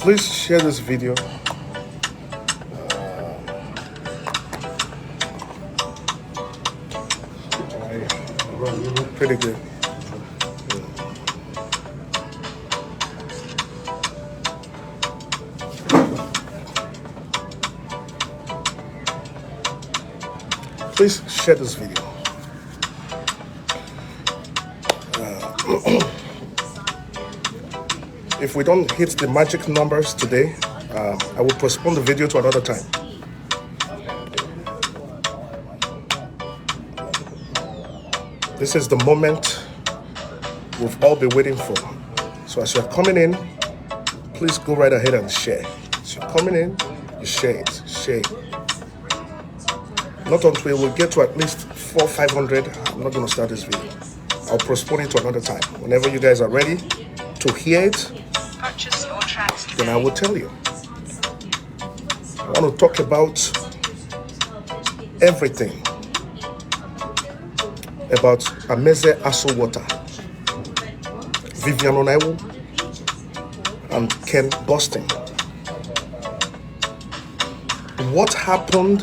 Please share this video. Pretty good. Please share this video. If we don't hit the magic numbers today, I will postpone the video to another time. This is the moment we've all been waiting for. So as you're coming in, please go right ahead and share. As you're coming in, you share it, share it. Not until we get to at least 400-500, I'm not going to start this video. I'll postpone it to another time. Whenever you guys are ready to hear it, then I will tell you. I want to talk about everything about Ameze Asowata, Vivian Onaiwu, and Ken Boston. What happened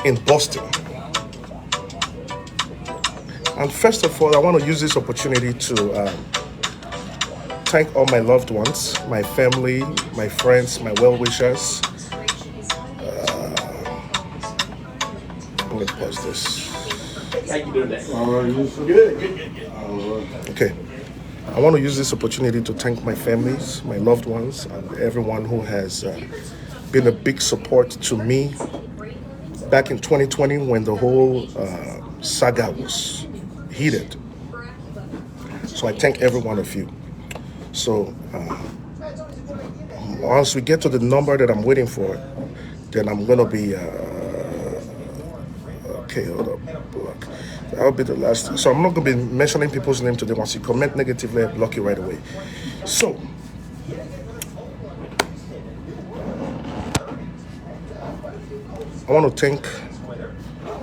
in Boston? And first of all, I want to use this opportunity to thank all my loved ones, my family, my friends, my well-wishers. Let me pause this. How you doing that? Good. Okay. I want to use this opportunity to thank my families, my loved ones, and everyone who has been a big support to me back in 2020 when the whole saga was heated. So I thank every one of you. So once we get to the number that I'm waiting for, then I'm going to be, okay, hold up, block. That'll be the last. So I'm not going to be mentioning people's name today. Once you comment negatively, I block you right away. So, I want to thank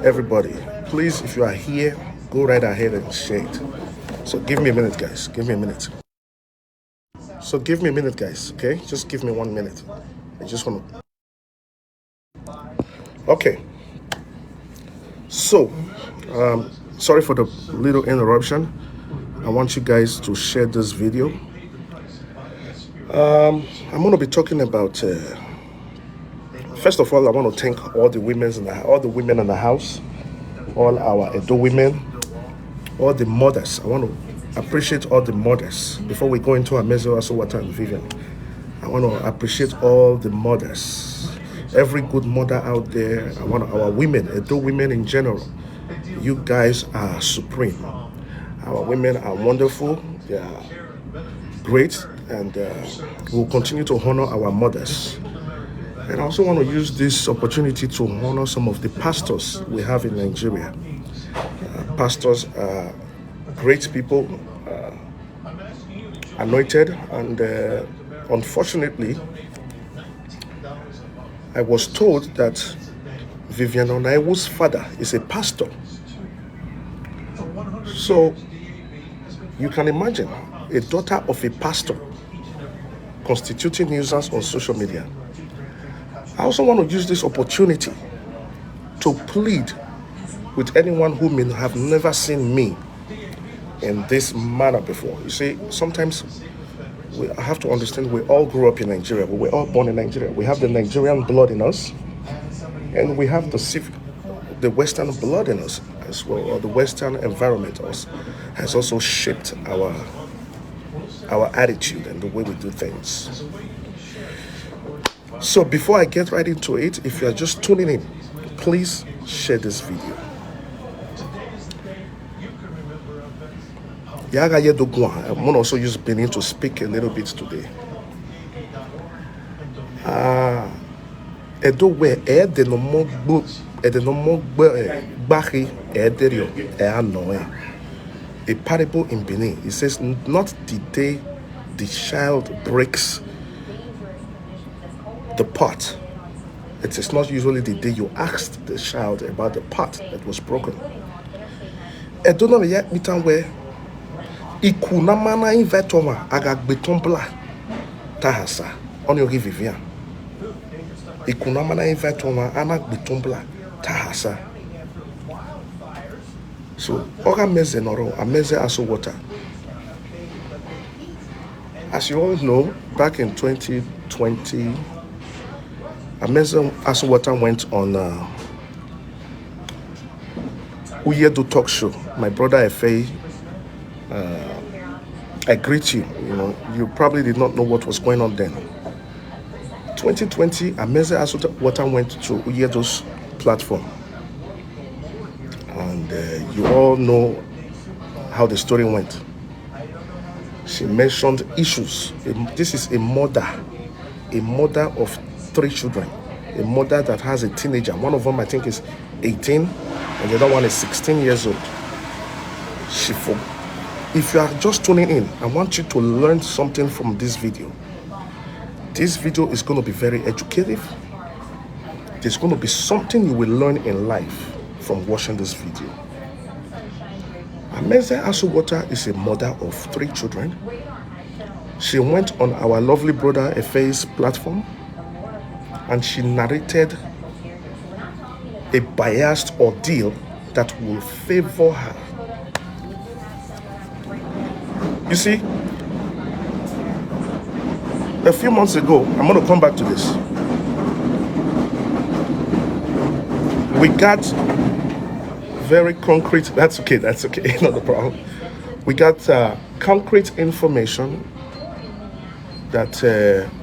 everybody. Please, if you are here, go right ahead and share it. So give me a minute, guys. Give me a minute. So give me a minute, guys, okay? Just give me 1 minute. I just want to... Okay. So, sorry for the little interruption. I want you guys to share this video. I'm going to be talking about... first of all, I want to thank all the women in the house, all our Edo women, all the mothers. I want to appreciate all the mothers. Before we go into Ameze Asowata and Vivian, I want to appreciate all the mothers. Every good mother out there. I want our women, Edo women in general. You guys are supreme. Our women are wonderful. They are great, and we'll continue to honor our mothers. And I also want to use this opportunity to honor some of the pastors we have in Nigeria. Pastors are great people, anointed, and unfortunately, I was told that Vivian Onaiwu's father is a pastor. So you can imagine a daughter of a pastor constituting nuisance on social media. I also want to use this opportunity to plead with anyone who may have never seen me in this manner before. You see, sometimes we have to understand we all grew up in Nigeria. We were all born in Nigeria. We have the Nigerian blood in us. And we have the Western blood in us as well, or the Western environment has also shaped our attitude and the way we do things. So before I get right into it, if you are just tuning in, please share this video. I'm going to also use Benin to speak a little bit today. Edo where the no more bari ederio anoe. A parable in Benin. It says, not the day the child breaks the pot. It is not usually the day you asked the child about the pot that was broken. I don't know yet where Ikunamana invetoma agagbetomla tahasa on your Vivian. Ikunamana invetoma anagbetomla tahasa. So, Oga Meze Noro, Ameze Aso Water. As you all know, back in 2020, Ameze Aso Water went on Uyedu talk show. My brother Efe, I greet you. You probably did not know what was going on then. 2020, Ameze Aso Water went to Uyedu's platform. And you all know how the story went. She mentioned issues. This is a mother of 3 children, a mother that has a teenager. One of them, I think, is 18, and the other one is 16 years old. If you are just tuning in, I want you to learn something from this video. This video is going to be very educative. There's going to be something you will learn in life from watching this video. Ameze Aso Water is a mother of 3 children. She went on our lovely brother Efe's platform and she narrated a biased ordeal that will favor her. You see, a few months ago, I'm going to come back to this. We got very concrete, that's okay, not a problem. We got concrete information that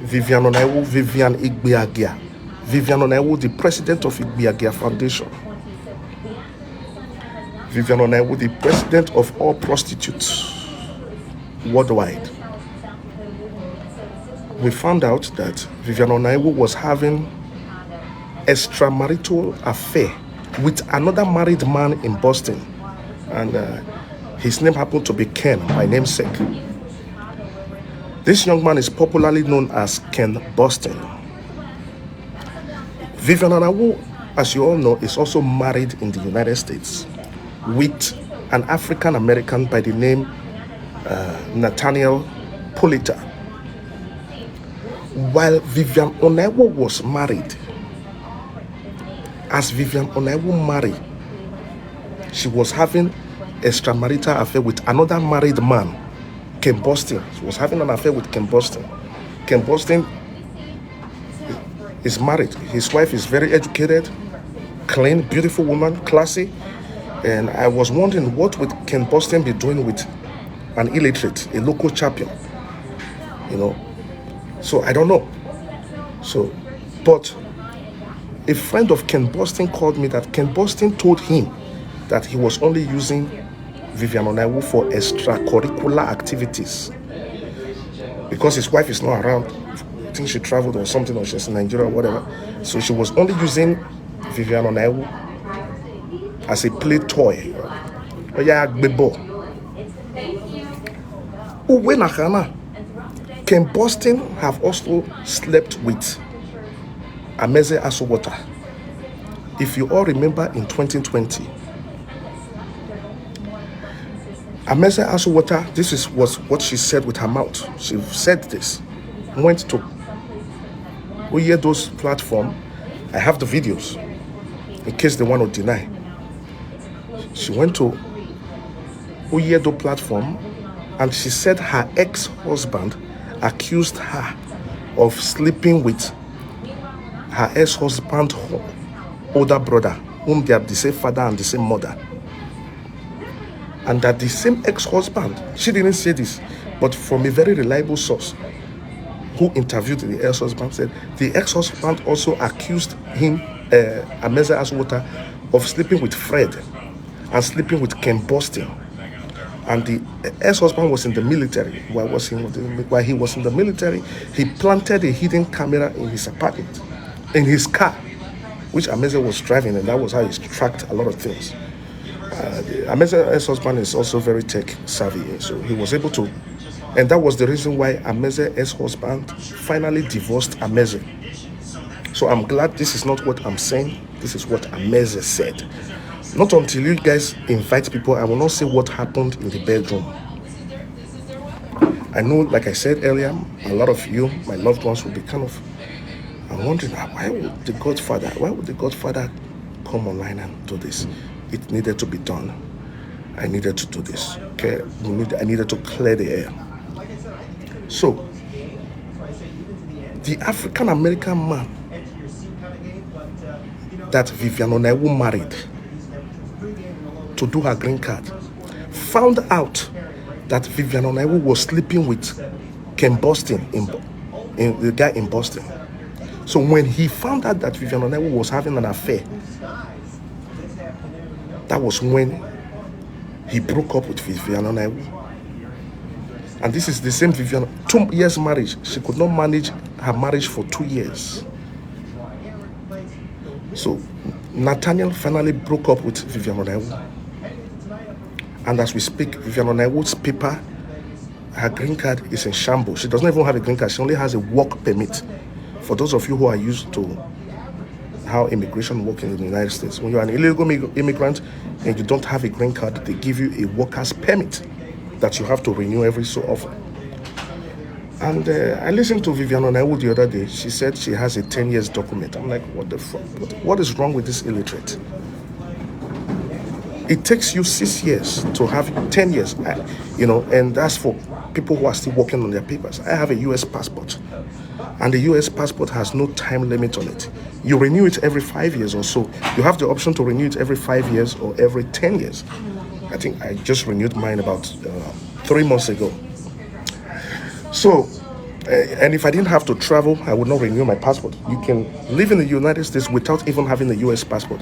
Vivian Onaiwu, Vivian Onaiwu, the president of Igbiagia Foundation, Vivian Onaiwu, the president of all prostitutes worldwide. We found out that Vivian Onaiwu was having extramarital affair with another married man in Boston, and his name happened to be Ken, my namesake. This young man is popularly known as Ken Boston. Vivian Onaiwu, as you all know, is also married in the United States with an African American by the name Nathaniel Polita. While Vivian Onaiwu was married, as Vivian Onaiwu married, she was having extramarital affair with another married man, Ken Boston. She was having an affair with Ken Boston. Ken Boston is married. His wife is very educated, clean, beautiful woman, classy. And I was wondering, what would Ken Boston be doing with an illiterate, a local champion? So I don't know. But a friend of Ken Boston called me that Ken Boston told him that he was only using Vivian Onaiwu for extracurricular activities because his wife is not around. I think she traveled or something, or she's in Nigeria or whatever. So she was only using Vivian Onaiwu as a play toy. Ken Boston have also slept with Ameze Aso Water. If you all remember, in 2020, Ameze Aso Water, was what she said with her mouth. She said this, went to Uyedo's platform. I have the videos in case they want to deny. She went to Uyedo platform and she said her ex-husband accused her of sleeping with her ex-husband's older brother, whom they have the same father and the same mother. And that the same ex-husband, she didn't say this, but from a very reliable source who interviewed the ex-husband, said the ex-husband also accused him, Ameze Aswota, of sleeping with Fred and sleeping with Ken Boston. And the ex-husband was in the military. While he was in the military, he planted a hidden camera in his apartment, in his car, which Ameze was driving, and that was how he tracked a lot of things. Ameze's ex-husband is also very tech savvy, so he was able to, and that was the reason why Ameze's ex-husband finally divorced Ameze. So I'm glad this is not what I'm saying, this is what Ameze said. Not until you guys invite people, I will not say what happened in the bedroom. I know, like I said earlier, a lot of you, my loved ones, will be kind of, I'm wondering, why would the Godfather come online and do this? It needed to be done. I needed to do this. Okay, I needed to clear the air. So, the African American man that Vivian Onaiwu married to do her green card found out that Vivian Onaiwu was sleeping with Ken Boston, the guy in Boston. So when he found out that Vivian Onaiwu was having an affair, that was when he broke up with Vivian Onaiwu. And this is the same Vivian, 2 years marriage. She could not manage her marriage for 2 years. So Nathaniel finally broke up with Vivian Onaiwu. And as we speak, Vivian Onaiwu's paper, her green card is in shambles. She doesn't even have a green card. She only has a work permit. For those of you who are used to how immigration works in the United States, when you're an illegal immigrant and you don't have a green card, they give you a worker's permit that you have to renew every so often. And I listened to Vivian Onaiwu the other day. She said she has a 10 years document. I'm like, what the fuck? What is wrong with this illiterate? It takes you 6 years to have 10 years, and that's for people who are still working on their papers. I have a U.S. passport, and the U.S. passport has no time limit on it. You renew it every 5 years or so. You have the option to renew it every 5 years or every 10 years. I think I just renewed mine about 3 months ago. So, and if I didn't have to travel, I would not renew my passport. You can live in the United States without even having a U.S. passport.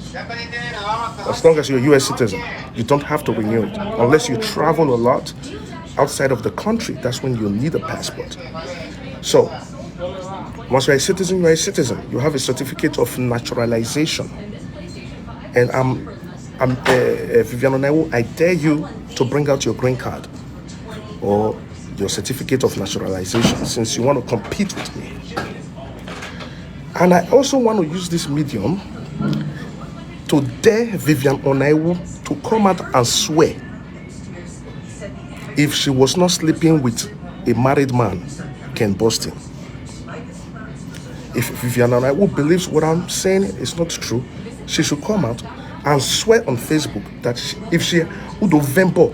As long as you're a U.S. citizen, you don't have to renew it. Unless you travel a lot outside of the country, that's when you need a passport. So, once you're a citizen, you're a citizen. You have a certificate of naturalization. And Vivian Onaiwu, I dare you to bring out your green card or your certificate of naturalization since you want to compete with me. And I also want to use this medium to dare Vivian Onaiwu to come out and swear if she was not sleeping with a married man, Ken Boston. If Vivian Onaiwu believes what I'm saying is not true, she should come out and swear on Facebook that if she would November,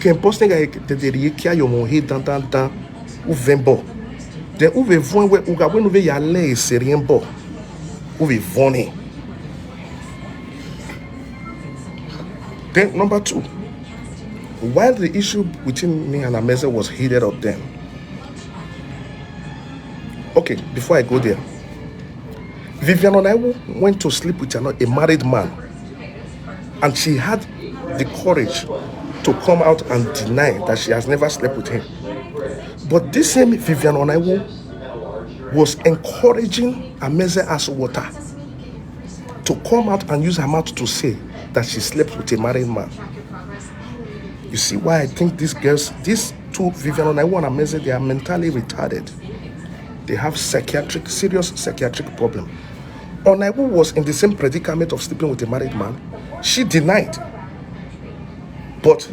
Ken Boston then uve voin we uga when uve yale serien bo uve voni. Then number 2, while the issue between me and Ameze was heated up then. Okay, before I go there, Vivian Onaiwu went to sleep with a married man, and she had the courage to come out and deny that she has never slept with him. But this same Vivian Onaiwu was encouraging Ameze Aswota to come out and use her mouth to say that she slept with a married man. You see why I think these girls, these two, Vivian Onaiwu and Ameze, they are mentally retarded. They have serious psychiatric problem. Onaiwu was in the same predicament of sleeping with a married man. She denied. But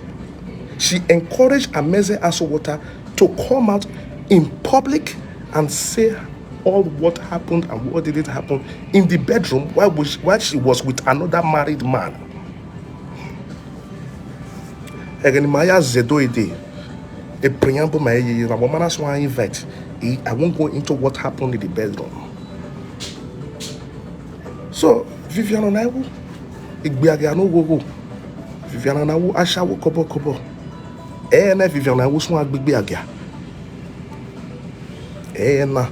she encouraged Ameze Aswota to come out in public and say all what happened and what didn't happen in the bedroom while she was with another married man. A preamble, I won't go into what happened in the bedroom. So Vivian Onaiwu, Igbiaga no go. Vivian Onaiwu ashawo kobo. Na Vivian Onaiwu so Igbiaga. Na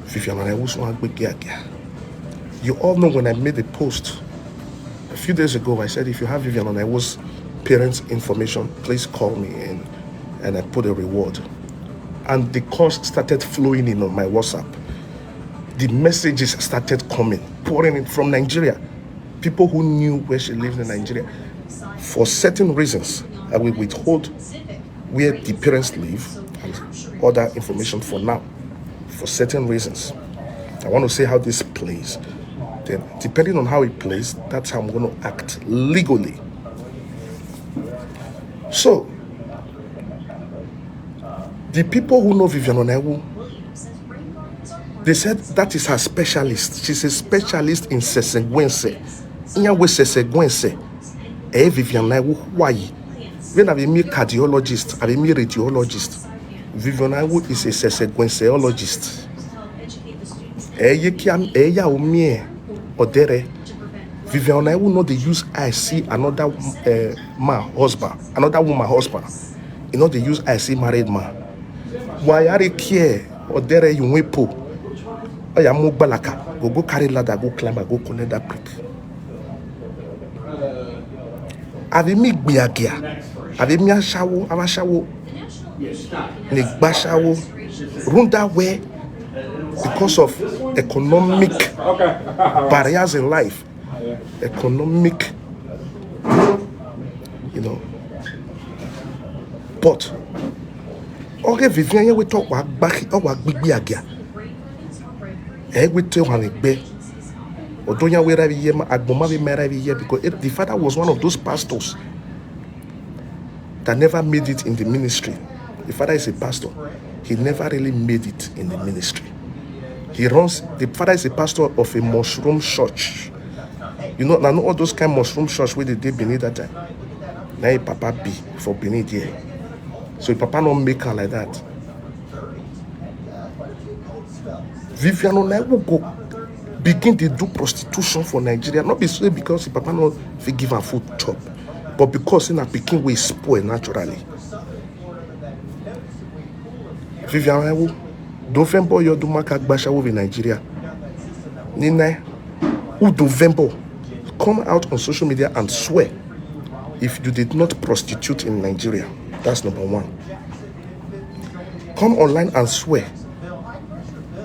Vivian Onaiwu so Igbiaga. You all know when I made a post a few days ago, I said if you have Vivian Onaiwu's parents' information, please call me and I put a reward. And the calls started flowing in on my WhatsApp. The messages started coming, pouring in from Nigeria. People who knew where she lived in Nigeria. For certain reasons, I will withhold where the parents live and other information for now. For certain reasons. I want to see how this plays. Then, depending on how it plays, that's how I'm going to act legally. So, the people who know Vivian Onaiwu, they said that is her specialist. She's a specialist in sesegwense. Inyawe sesegwense. Vivian Onaiwu, why? When I be cardiologist, I be radiologist. Vivian Onaiwu is a sesegwenseologist. Ya umie odere. Vivian Onaiwu know they use I see another man husband, another woman husband. You know they use I see married man. Why are you care odere you wepo? Oya mo balaka. Go carry ladder, go climb, go connect that brick. Ave mi gbiagia. Ave mi ashawo, amashawo. Ne gbashawo. Runda where because of economic barriers in life, economic, but okay, Vivian, we talk about back or big again. We tell one be or don't you wear every year? Agboma be married every year because the father was one of those pastors that never made it in the ministry. The father is a pastor. He never really made it in the ministry. The father is a pastor of a mushroom church. I know all those kind of mushroom church where they did Benin that time. Now Papa be for Benin here. So Papa don't make her like that. Vivian Onaiwu go begin to do prostitution for Nigeria. Not because Papa not give her food chop, but because in a Peking way spoil naturally. Vivian Onaiwu, November you do maka gbashawo in Nigeria. Nina, who November come out on social media and swear if you did not prostitute in Nigeria. That's number one. Come online and swear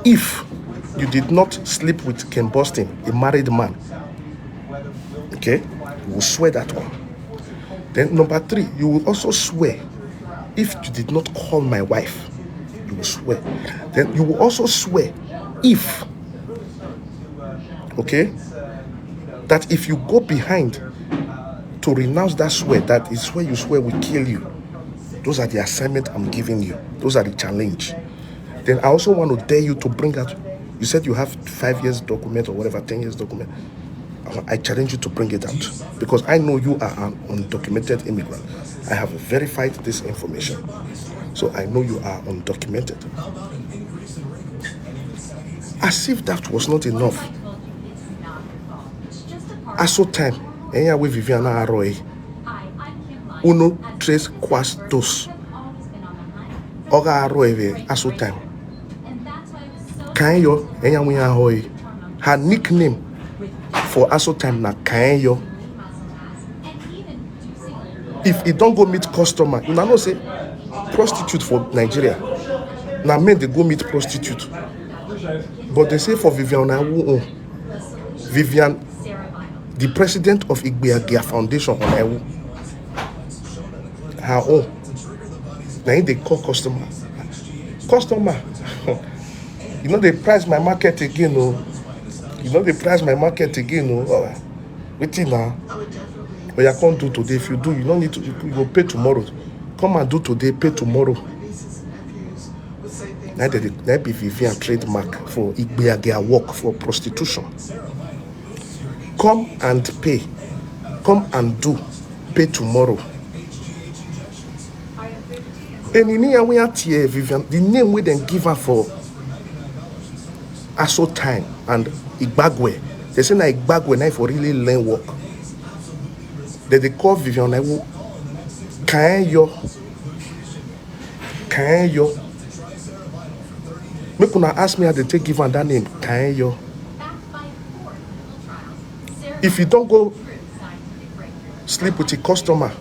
if you did not sleep with Ken Boston, a married man. Okay, you will swear that one. Then number three, you will also swear if you did not call my wife. You will swear. Then you will also swear if, okay, that if you go behind to renounce that swear, that is where you swear will kill you. Those are the assignment I'm giving you. Those are the challenge. Then I also want to dare you to bring out, you said you have 5 years document or whatever, 10 years document. I challenge you to bring it out because I know you are an undocumented immigrant. I have verified this information. So I know you are undocumented. As if that was not enough. Aso time, enya we Vivian Aroy. Uno tres quas dos. Oga Aroy aso time. Kanyo enya we ahoy. Her nickname for aso time na Kanyo. If it don't go meet customer, you know say prostitute for Nigeria. Now men they go meet prostitute. But they say for Vivian Onaiwu, Vivian, the president of Igbiaga Foundation Onaiwu, her own. Now they call customer. Customer, they price my market again, they price my market again, waiting now. But you can't do today. If you do, you don't need to. You will pay tomorrow. Come and do today, pay tomorrow. Now that be Vivian trademark for Igbiaga work for prostitution. Come and pay. Come and do, pay tomorrow. And in here we are here, Vivian. The name we then give her for Aso time and Igbagwe. They say like back when I for really learn work. They call Vivian Onaiwu Can you? Make una ask me how they take give her that name. Can you? If you don't go sleep with a customer,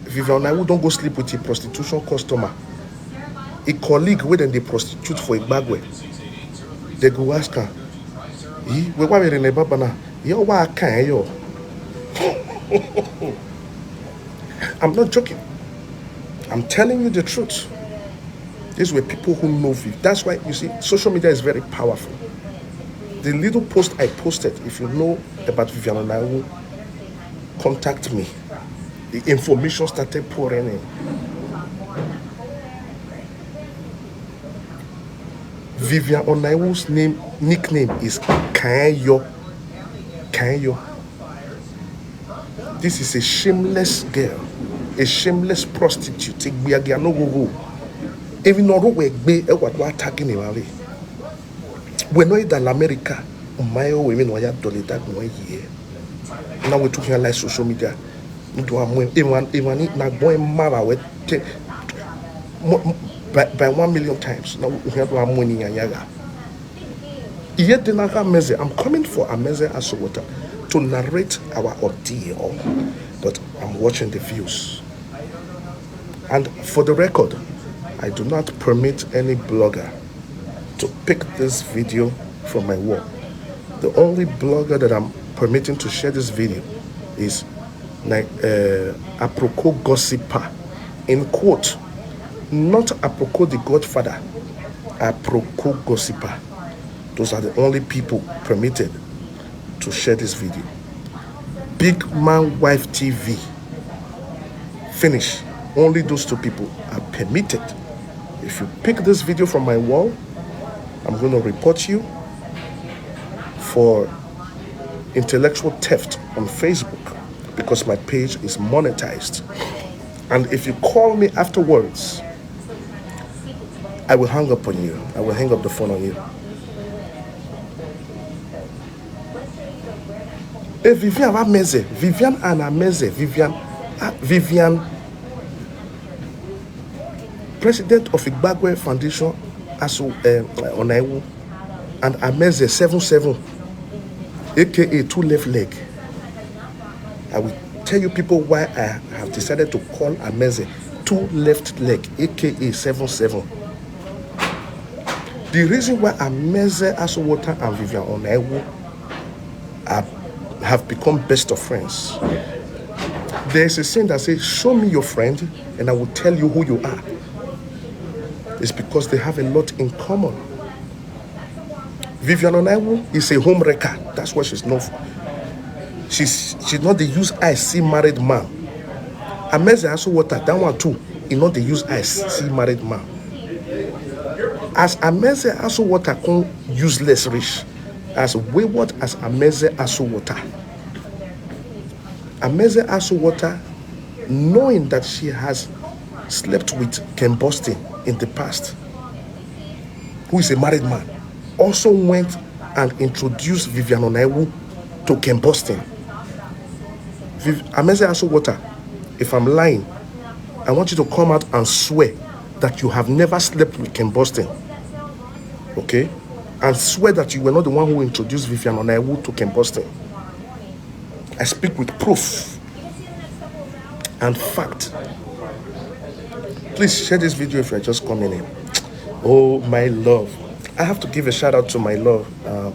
Vivian Onaiwu don't go sleep with a prostitution customer. A colleague where then they prostitute for a bagwe. They go ask her, we were in a babana. Yo, why can you? I'm not joking. I'm telling you the truth. These were people who know Viv. That's why you see, social media is very powerful. The little post I posted, if you know about Vivian Onaiwu, contact me. The information started pouring in. Vivian Onaiwu's nickname is Kanyo. This is a shameless girl, a shameless prostitute. Even though we're attacking him, we know that in America, my women were that 1 year. Now we're talking about social media. By 1 million times. Now we have money and yaga. Yet I'm coming for Ameze Asowota to narrate our ordeal, but I'm watching the views. And for the record, I do not permit any blogger to pick this video from my wall. The only blogger that I'm permitting to share this video is Aproko Gossiper, in quote, not Aproko the Godfather, Aproko Gossiper. Those are the only people permitted to share this video. Big Man Wife TV, finish. Only those 2 people are permitted. If you pick this video from my wall, I'm going to report you for intellectual theft on Facebook because my page is monetized. And if you call me afterwards, I will hang up on you. I will hang up the phone on you. Hey, Vivian Ameze, Vivian Anameze, Vivian, President of Igbagwe Foundation, Onaiwu, and Ameze 77, aka 2 left leg. I will tell you people why I have decided to call Ameze 2 left leg, aka 77. The reason why Ameze Asowota and Vivian Onaiwu have become best of friends. There's a saying that says, show me your friend and I will tell you who you are. It's because they have a lot in common. Vivian Onaiwu is a home wrecker. That's what she's known for. She's not the use I see married man. Ameze Asowota, that one too, is not the use I see married man. As Ameze Asowota come useless rich, as wayward as Ameze Asowota. Ameze Asowota, knowing that she has slept with Ken Boston in the past, who is a married man, also went and introduced Vivian Onaiwu to Ken Boston. Ameze Asowota, if I'm lying, I want you to come out and swear that you have never slept with Ken Boston. Okay? And swear that you were not the one who introduced Vivian Onaiwu to Ken Boston. I speak with proof and fact. Please share this video if you're just coming in. Oh, my love. I have to give a shout out to my love,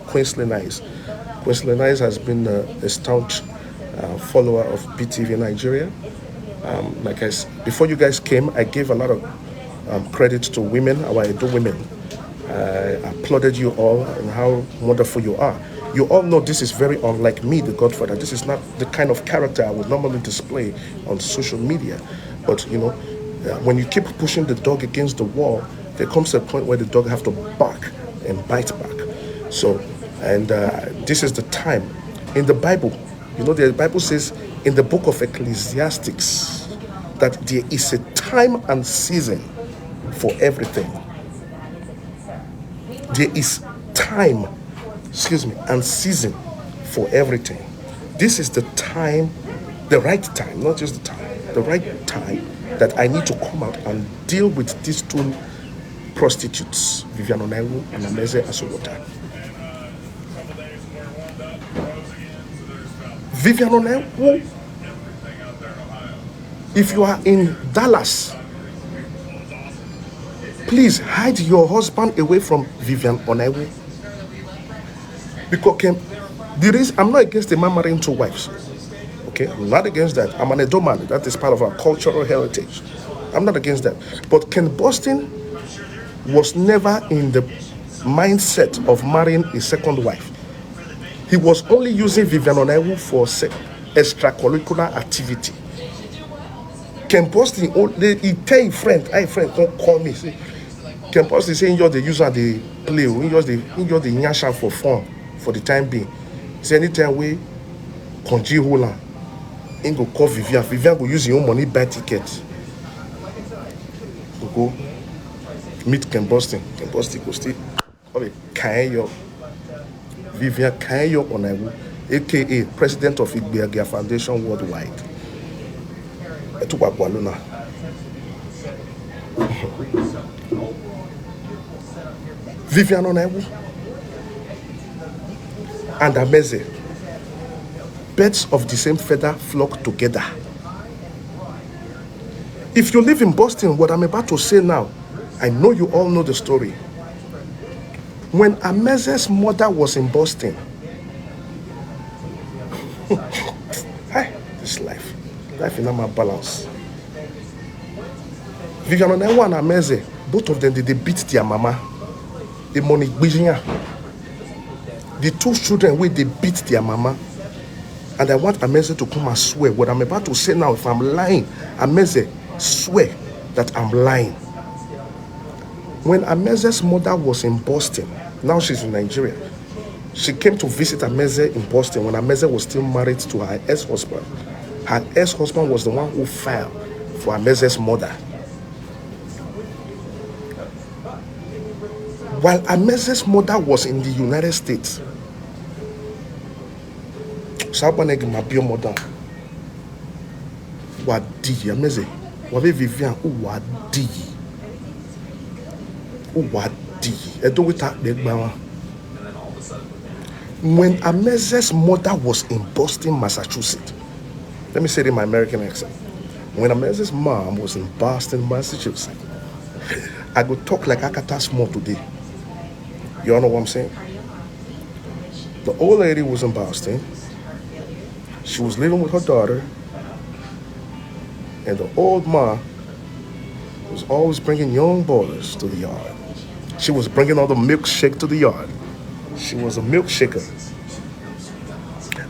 Queensley Nice. Queensley Nice has been a staunch follower of BTV Nigeria. Before you guys came, I gave a lot of credit to women, our Edo women. I applauded you all and how wonderful you are. You all know this is very unlike me, the Godfather. This is not the kind of character I would normally display on social media. But, you know, when you keep pushing the dog against the wall, there comes a point where the dog have to bark and bite back. So, and this is the time. In the Bible, you know, the Bible says in the book of Ecclesiastes that there is a time and season for everything. There is time, and season for everything. This is the time, the right time, not just the time, the right time that I need to come out and deal with these two prostitutes, Vivian Onaiwu and Ameze Asowota. Vivian Onaiwu, if you are in Dallas, please hide your husband away from Vivian Onaiwu. Because I'm not against the man marrying two wives. Okay, I'm not against that. I'm an Edo man. That is part of our cultural heritage. I'm not against that. But Ken Boston was never in the mindset of marrying a second wife. He was only using Vivian Onaiwu for extracurricular activity. Ken Boston, he tell a friend, hey friend, don't call me. See, Ken Boston saying you're the user, they play, you're the nyasha for fun for the time being. Say anytime we conji hola, he go call Vivian. Vivian go use your own money buy tickets. Go meet Ken Boston. Ken Boston go stay. Okay, Kayo. Vivian Onaiwu, aka President of Igbeagia Foundation Worldwide. Vivian Onaiwu and Ameze, birds of the same feather flock together. If you live in Boston, what I'm about to say now, I know you all know the story. When Ameze's mother was in Boston, hi, this life in my balance. Vivian Onaiwu and Ameze, both of them, they beat their mama. The money, the two children where they beat their mama. And I want Ameze to come and swear. What I'm about to say now, if I'm lying, Ameze, swear that I'm lying. When Ameze's mother was in Boston, now she's in Nigeria, she came to visit Ameze in Boston when Ameze was still married to her ex-husband. Her ex-husband was the one who filed for Ameze's mother. While Ameze's mother was in the United States, Sabaneg Mabio mother, Wadi Ameze, Wabe Vivian, Wadi, when Ameze's mother was in Boston, Massachusetts, let me say it in my American accent. When Ameze's mom was in Boston, Massachusetts, I go talk like Akata small today. You all know what I'm saying? The old lady was in Boston. She was living with her daughter. And the old ma was always bringing young boys to the yard. She was bringing all the milkshake to the yard. She was a milkshaker.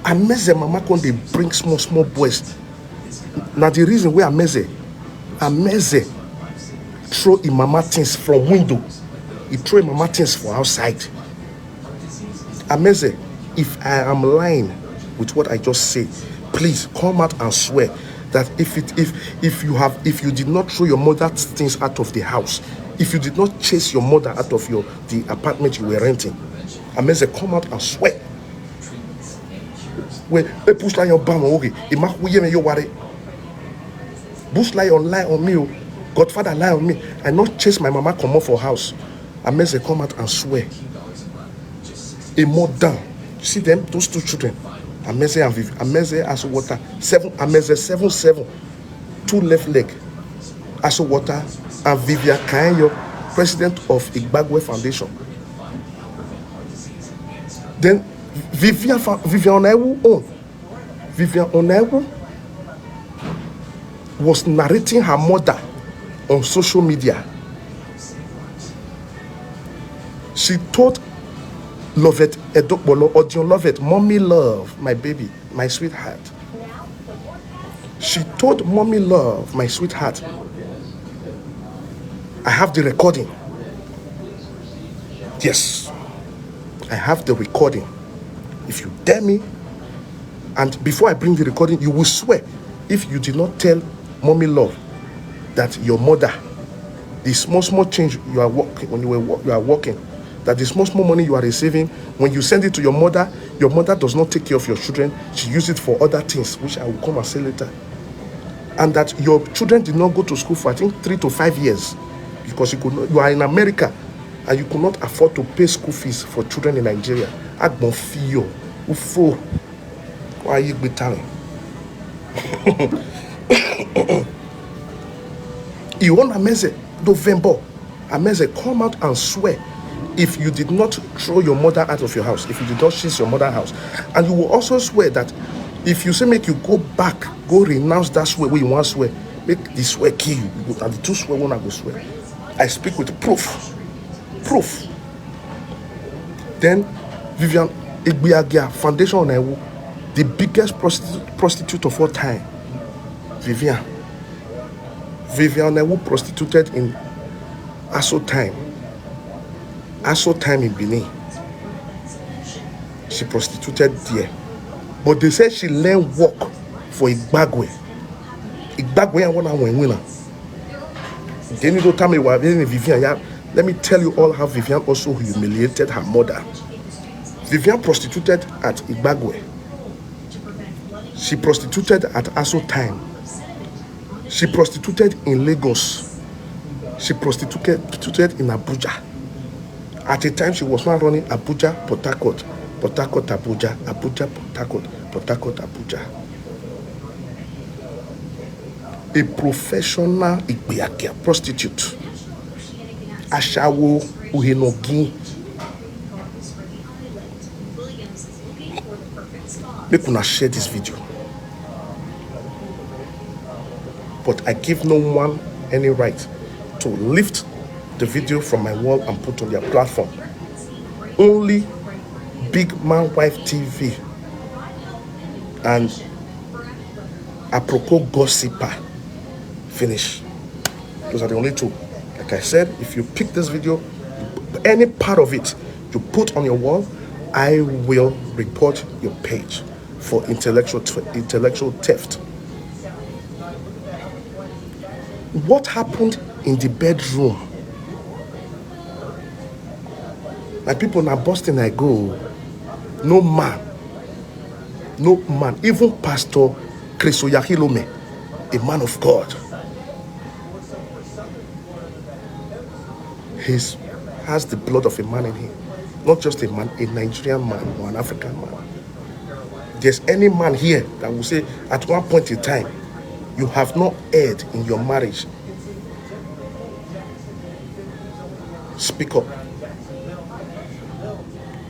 Ameze mama when they bring small boys. Now the reason why Ameze throw in mama things from window. He throw in mama things from outside. Ameze, if I am lying with what I just said, please come out and swear that if you did not throw your mother's things out of the house, if you did not chase your mother out of the apartment you were renting, Ameze, come out and swear. When they push like your bam, okay, it might we you worry. Bushlion lie on me, Godfather lie on me. I not chase my mama come out for house. Ameze, come out and swear. A more down. You see them, those two children. Ameze and Viv. Ameze Asowota. Ameze 7-7. Two left leg. Asowota and Vivian Onaiwu, president of Igbagwe Foundation. Then Vivian Onaiwu was narrating her mother on social media. She told Lovett Edokbolo, Odion Lovett, Mommy Love, my baby, my sweetheart. She told Mommy Love, my sweetheart, I have the recording. Yes, I have the recording. If you dare me, and before I bring the recording, you will swear if you did not tell Mommy Love that your mother, the small change you are walking when you are walking, that the small money you are receiving, when you send it to your mother does not take care of your children. She uses it for other things, which I will come and say later. And that your children did not go to school for, I think, 3 to 5 years, because you are in America and you could not afford to pay school fees for children in Nigeria. Agbonfio, ufo, why you be telling? You want Ameze November? Ameze, come out and swear if you did not throw your mother out of your house, if you did not chase your mother's house, and you will also swear that if you say make you go back, go renounce that swear where you want to swear, make the swear kill you. And the two swear one I go swear. I speak with proof. Then Vivian Onaiwu, Foundation Onaiwu, the biggest prostitute of all time. Vivian Onaiwu prostituted in Aso time in Benin. She prostituted there. But they said she learned work for Igbagwe and one winner. Then you tell me why Vivian. Let me tell you all how Vivian also humiliated her mother. Vivian prostituted at Igbagwe. She prostituted at Aso time. She prostituted in Lagos. She prostituted in Abuja. At a time, she was not running Abuja, Port Harcourt, Abuja, Abuja, Port Harcourt, Abuja. A professional Igbeakia prostitute. Ashawo Uhenogi. Make una share this video. But I give no one any right to lift the video from my wall and put on their platform. Only Big Man Wife TV and apropos gossiper finish. Those are the only two. Like I said, if you pick this video, any part of it you put on your wall, I will report your page for intellectual theft. What happened in the bedroom? My people now Boston, I go. No man, even Pastor Krisoyahilome, a man of God, has the blood of a man in him. Not just a man, a Nigerian man or an African man. There's any man here that will say at one point in time, you have not erred in your marriage. Speak up.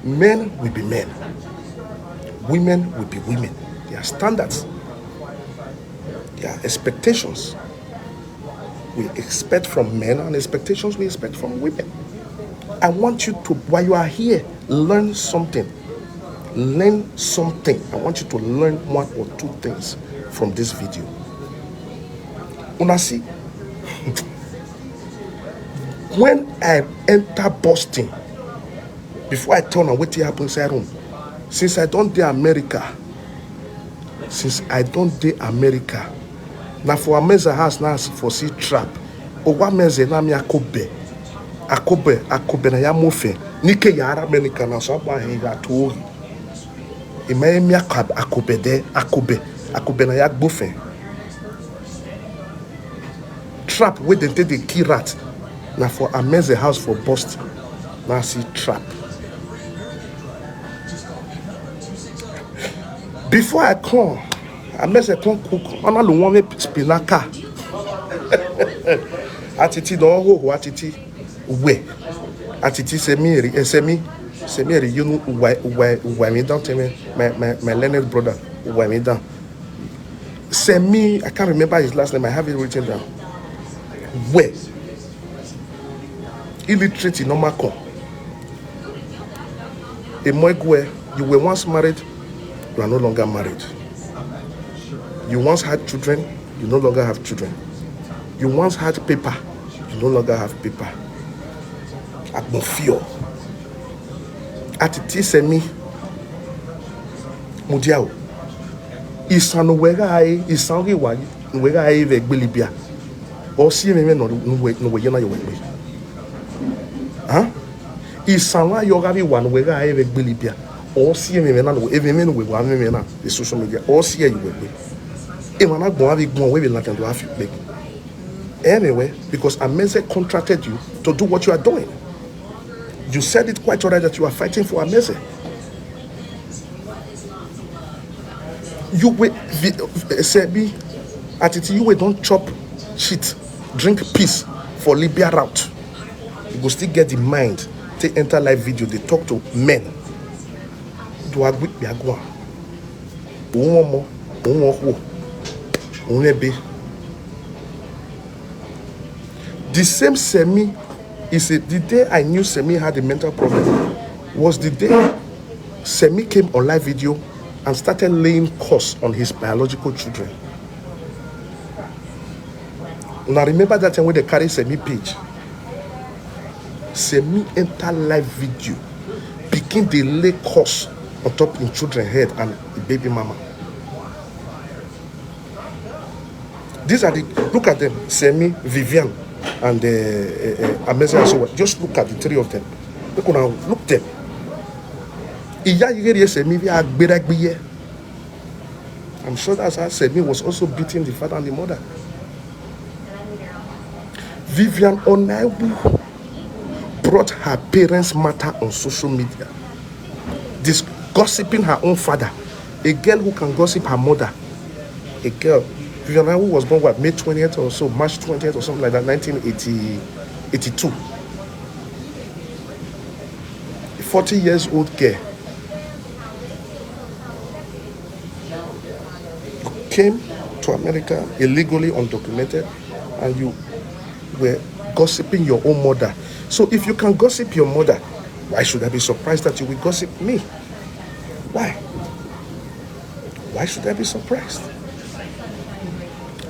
Men will be men. Women will be women. There are standards. There are expectations. We expect from men and expectations we expect from women. I want you to, while you are here, learn something. Learn something. I want you to learn one or two things from this video. Una see, when I enter Boston, before I turn on what happens inside room, since I don't do America, now for a meza house now for see trap, or one meza na mi akobe na ya mofe, nike yara America na so ba he ga to. Ime mi akobe na ya gbofe. Trap where they take the key rat. Now for a meza house for Boston, now see trap. Before I come, I mess a cook. I'm not the one with spinaka. Attitude don't hold attitude. Way. Attitude semi. You know why me down to me. My learned brother. Why me down. Semi. I can't remember his last name. I have it written down. Way. Illiterate in normal con. A moigwe. You were once married. You are no longer married. You once had children, you no longer have children. You once had paper, you no longer have paper. Agbonfio. Atiti semi. Mudiao. Isan wega ai, isan riwa, wega ai ve gbelibia. O si me no we yena yo we. Huh? Isanwa yogavi one wega eve bilipia. Or see me na no even men we one me na the social media. Or see you will be. Imana go have go we will not do have you big. Anyway, because Ameze contracted you to do what you are doing. You said it quite alright that you are fighting for Ameze. You will say me at it you will don't chop shit, drink peace for Libya route. You will still get the mind to enter live video, they talk to men. Do agree be agwa. One more, the same Semi is the day I knew Semi had a mental problem was the day Semi came on live video and started laying curse on his biological children. Now remember that time when they carry Semi page. Semi enter live video, begin the lay curse on top in children's head and the baby mama. These are the, look at them, Semi, Vivian, and Amazing and so on. Just look at the three of them. Look now, look them. I'm sure that's how Semi was also beating the father and the mother. Vivian Onaiwu brought her parents' matter on social media. This gossiping her own father. A girl who can gossip her mother. A girl. Vivian Onaiwu was born what, May 20th or so, March 20th or something like that, 1982. 40 years old girl. You came to America illegally, undocumented, and you were gossiping your own mother. So if you can gossip your mother, why should I be surprised that you will gossip me? Why? Why should I be surprised?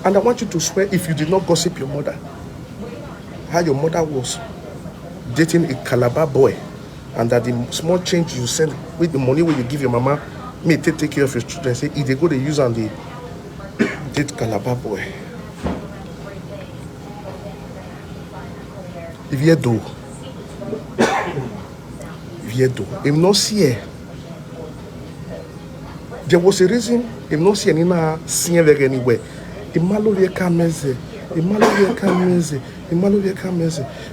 And I want you to swear if you did not gossip your mother, how your mother was dating a Calabar boy, and that the small change you send with the money when you give your mama, may take care of your children, say if they go to use and they date Calabar boy. If you do, if not see, there was a reason if not see any seeing anywhere.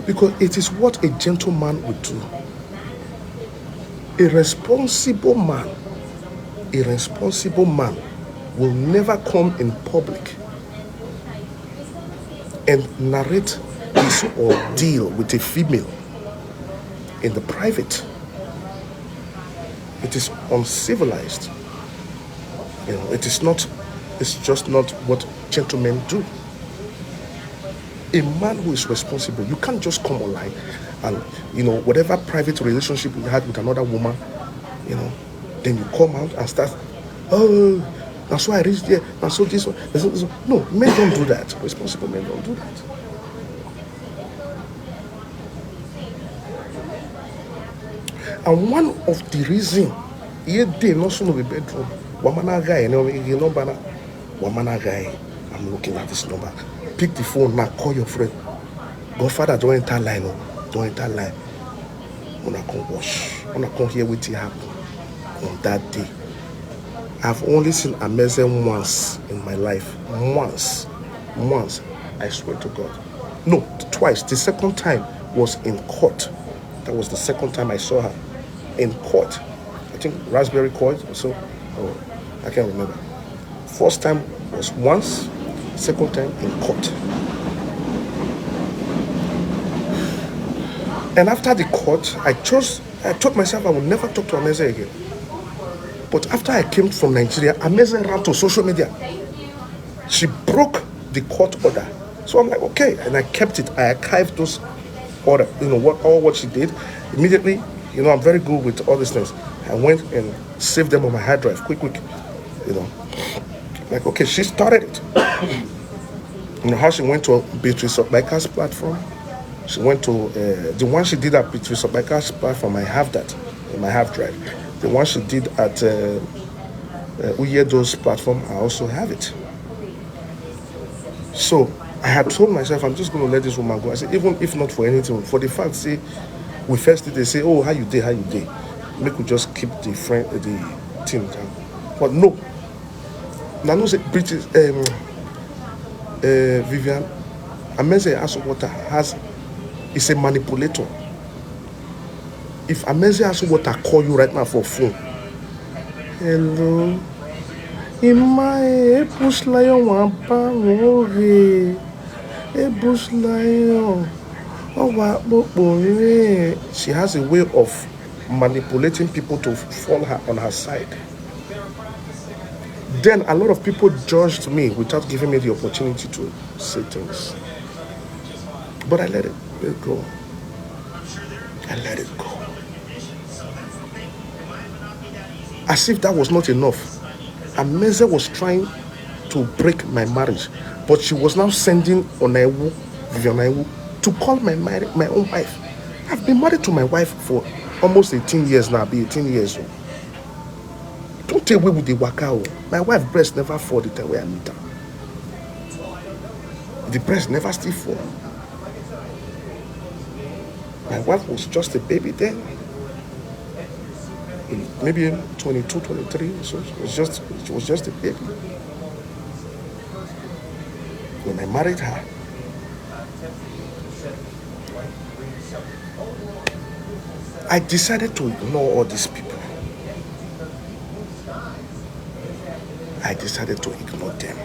Because it is what a gentleman would do. A responsible man will never come in public and narrate his ordeal with a female in the private. It is uncivilized. You know, it's just not what gentlemen do. A man who is responsible, you can't just come online and, you know, whatever private relationship you had with another woman, you know, then you come out and start, oh, that's why I reached there, and so this one. No, men don't do that. Responsible men don't do that. And one of the reasons, they not soon the bedroom, I'm looking at this number. Pick the phone now, call your friend. Godfather, don't enter line, don't enter line. When I come wash, when I come hear what happened on that day. I've only seen Amazing once in my life. Once, I swear to God. No, twice. The second time was in court. That was the second time I saw her in court. I think Raspberry Court or so. Oh, I can't remember. First time was once, second time in court. And after the court, I told myself I would never talk to Ameze again. But after I came from Nigeria, Ameze ran to social media. She broke the court order. So I'm like, okay, and I kept it. I archived those order, you know, what she did. Immediately, you know, I'm very good with all these things. I went and saved them on my hard drive, quick, you know. Like, okay, she started it. You know how she went to Beatrice Obaka's platform? She went to, the one she did at Beatrice Obaka's platform, I have that in my hard drive. The one she did at Uyedo's platform, I also have it. So I had told myself, I'm just going to let this woman go. I said, even if not for anything, for the fact, say, We first they say, oh, how you day? Make we just keep the thing down. But no. Now no say British Vivian Ameze Asowota is a manipulator. If Ameze Asowota call you right now for phone, hello, Ima Bushlion wampa ngore, Bushlion. She has a way of manipulating people to fall on her side. Then a lot of people judged me without giving me the opportunity to say things. But I let it go. I let it go. As if that was not enough. Ameze was trying to break my marriage, but she was now sending Onaiwu, Vivian Onaiwu, to call my own wife. I've been married to my wife for almost 18 years now. I'll be 18 years old. Don't take away with the waka. My wife's breast never fall the time where I meet her. The breast never still fall. My wife was just a baby then. Maybe 22, 23. So she was just a baby. When I married her, I decided to ignore all these people. I decided to ignore them.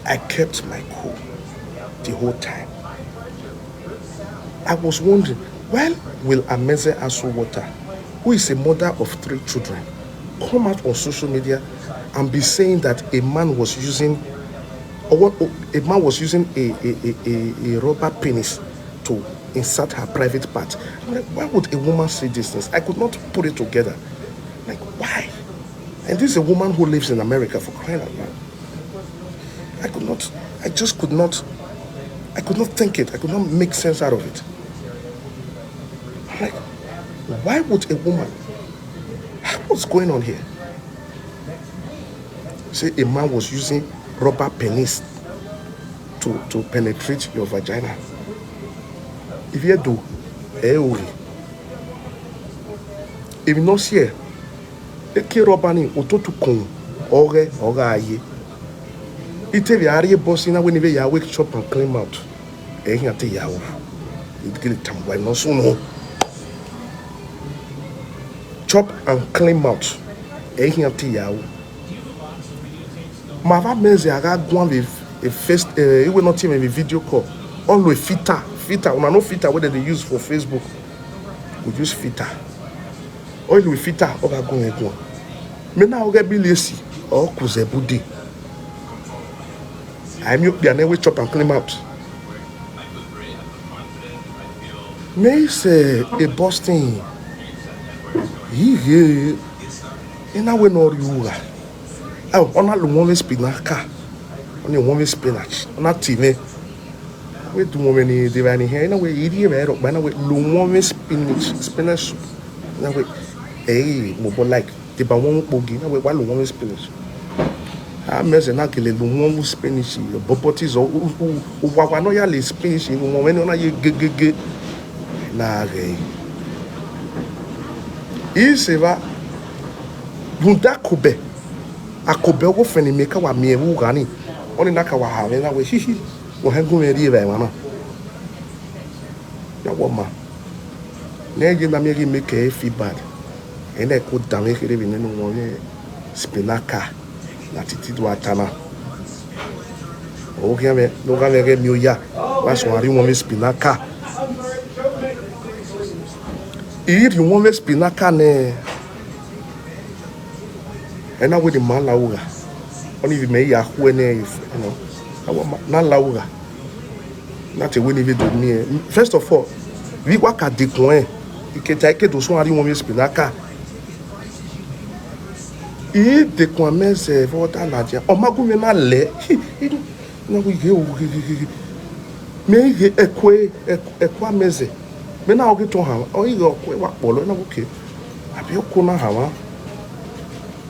I kept my cool the whole time. I was wondering, when will Ameze Asowota, who is a mother of 3 children, come out on social media and be saying that a man was using a rubber penis to insert her private part? I'm like, why would a woman say these things? I could not put it together. Like, why? And this is a woman who lives in America, for crying out loud. I could not think it. I could not make sense out of it. I'm like, why would a woman? What's going on here? Say a man was using rubber penis to penetrate your vagina. If you do, if not here, eke rubber ni ototu kon ore aye. Ite vi ari boss na when ya wake chop and clean out. Ehin ate yawo. It get tambwa no so no. Chop and clean out. Ehin ate yawo. Mava meze aga gwan with a face it will not even a video call. Always filter. Una no filter what they use for Facebook. We use filter. Oil with filter oga go ego. Me na oga be lazy or kuzebude. I'm you be an chop and clean out. Me say a Boston. He ina we no riura. Oh, ona lumwe spinach. Only one spinach. Ona time. We do many divani here. Ina we idi we ro. Bana we lumwe spinach soup. Ina we mo like the ba won pogi. Ina we wa lumwe spinach. Ameze na kele lumwe spinach. Bobotis o wa no ya le spinach. Mo we no na ye gege na re. Iseva bunda kobe akobe wo feni meka wa miewu gani oni naka wa have na we hihi wo hangu me ri ba ma ya wo ma neje na megi make feedback ene ko dame kire bi nenu won ye spinaka na titi do atana o ke me no ga me mi o ya wa so ari won me spinaka iri won me spinaka ne. And now with the man lauga, only if me yahu na lauga, not a winning video me. First of all, we work at the coin. You can take it to someone who wants spinaka. If the coin say for that large, or magu na le, no we go. Me get a qua meze. Me now get to him. Oh, you go what polo na okay. Abi okuna hawa.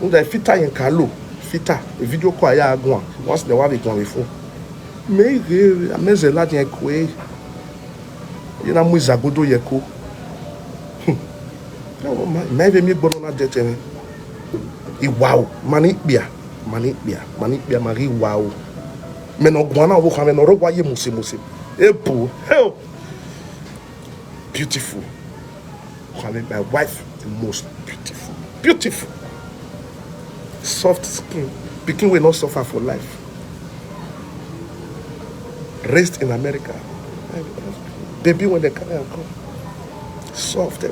Unda fita yen kalo fita a video call ya agwan once the wa be gwan before me Ameze la den ekwe Ina mu zagodo yeko. Na even me gbono na detene. I wow, manipia, mari wow. Me no gwana wo kwa me no rogwa ye musi. Epo, hell. Beautiful. My wife, the most beautiful. Soft skin. Pikin will not suffer for life. Raised in America. Baby when they come. Soft.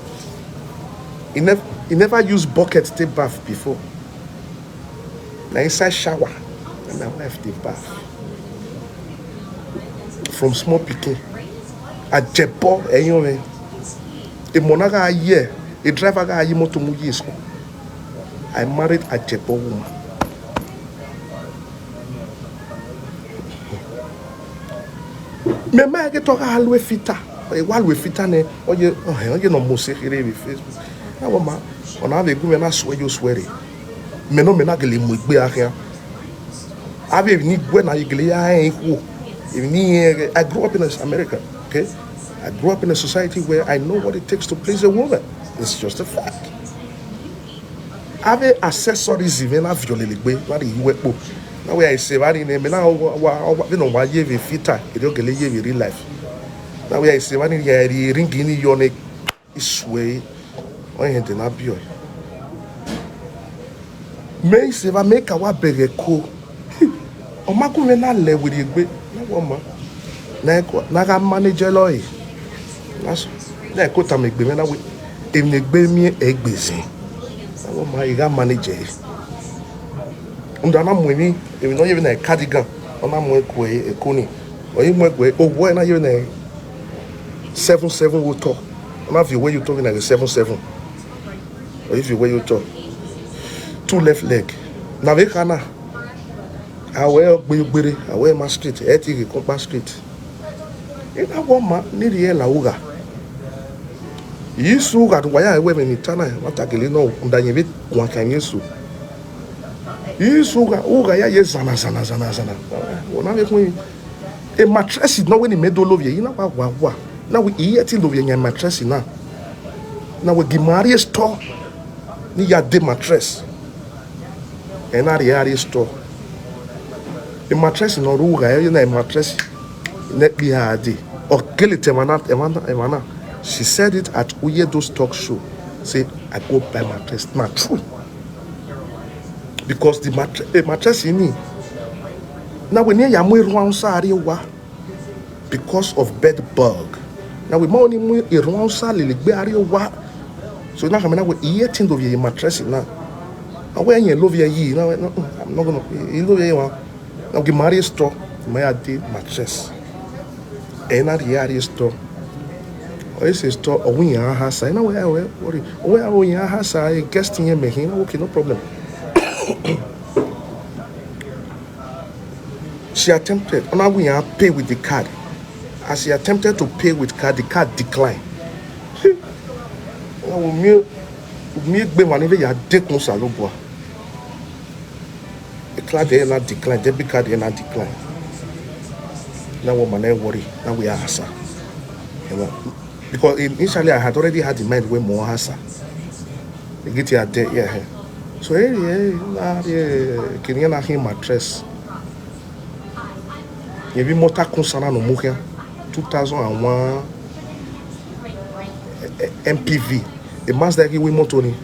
He never used bucket to bath before. Now inside shower. And my wife did bath. From small pikin. A jepo eyon. A monaga a year. A driver a year moto mu school. I married a jepo woman. Me ma get talk halwe fita. Walwe fita ne oye no mose here with Facebook. Na wo ma ona ave gu me na swear you swear. Me no me na gele mu gbe ahia. Ave ni gbe na igele ya enku. I grew up in America, okay? I grew up in a society where I know what it takes to please a woman. It's just a fact. Ave accessories even have your little way. What you work for? Now where I say, what in me now? You know why you have a fitter? You don't get a real life. Now where I say, what in the ring in your neck is way. Why you did not be? May say, I make a what beg a cool. O ma ku me na le with you. Woman, na manager loy. Na ko ta me gbe me na we. Em ne gbe mi egbese. Na woman you got manager. Unda na mo mi, em no even na cardigan. Ona mo ko e koni. O yi mo ko o wo na you na 77 wo talk. Ona if you where you talking like 77. Or if you where you talk. Two left leg. Na we kana. I wear my street, eti compa street. Ina woma ni rie la uga. Yisu ga waya we me nitana matakele no ndanye bit kwa kan Yesu. Yisu ga uga ya yezana zana. Wona me kun e mattress no we ni medolovie ina wa. Na we yeti lovie nya mattress na. Na we gimari store ni ya de mattress. Ena rie store. A mattress in Oruga, a mattress net be hard. Or kill it, Emana. She said it at Uyedo's talk show. Say, I go buy mattress. Not true. Because the mattress in me. Now we near Yamui Rwansariwa because of bed bug. Now we more only Rwansali Beariwa. So now I'm not eating of your mattress now. When you love your ye, now I'm not gonna love you. Now the Maria store, my idea mattress. And at the area store, or is a store or we are has I know where we are has I guest in your making okay, no problem. She attempted, now we are pay with the card. As she attempted to pay with card, the card declined. Me be whenever you are taking Saloboa. The card they not decline, debit card they not decline. Now woman I worry. Now we are hasa. Because initially I had already had in mind way more hasa. They get here there, yeah. So can you not hear mattress? Maybe motor concern no mukia 2001 MPV. A Mazda we motor ni.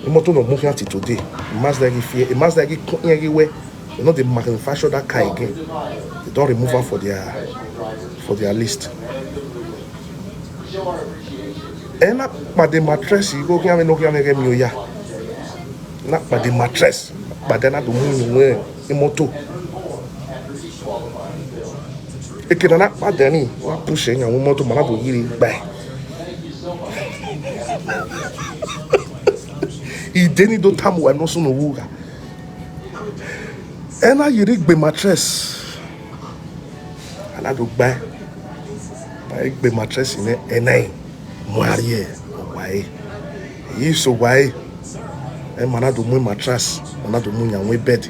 Motor no mukia till today. Mazda fear. A Mazda anywhere. You know they manufacture that car again. They don't remove her for their list. And not by the mattress, you go get no get me ya. Not by the mattress, but then not the moon where the motor. It can not bad any what pushing and motor man to really buy. He didn't do time when no soon wuga. And now you rig the mattress. And I do buy the mattress in it and I marry why you so why and man I do my mattress and I do moon and we bed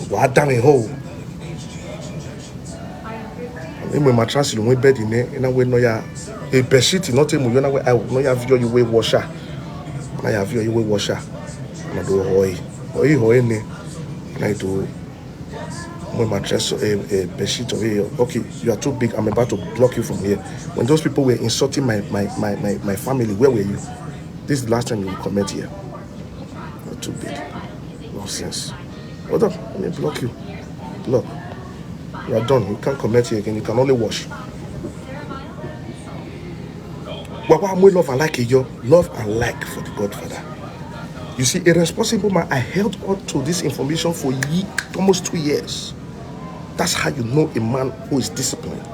what damn hole My mattress in my bed in there, and I will know ya a bed sheet, not a movie. I will know ya view you way washer. I have you way washer. And I do hoy. And I do my mattress a bed sheet of here. Okay, you are too big. I'm about to block you from here. When those people were insulting my family, where were you? This is the last time you will comment here. Not too big. Nonsense. Hold up, let me block you. Look. You are done. You can't comment here again. You can only wash. But what I'm love and like yo, love and like for the Godfather. You see, a responsible man, I held on to this information for almost 2 years. That's how you know a man who is disciplined.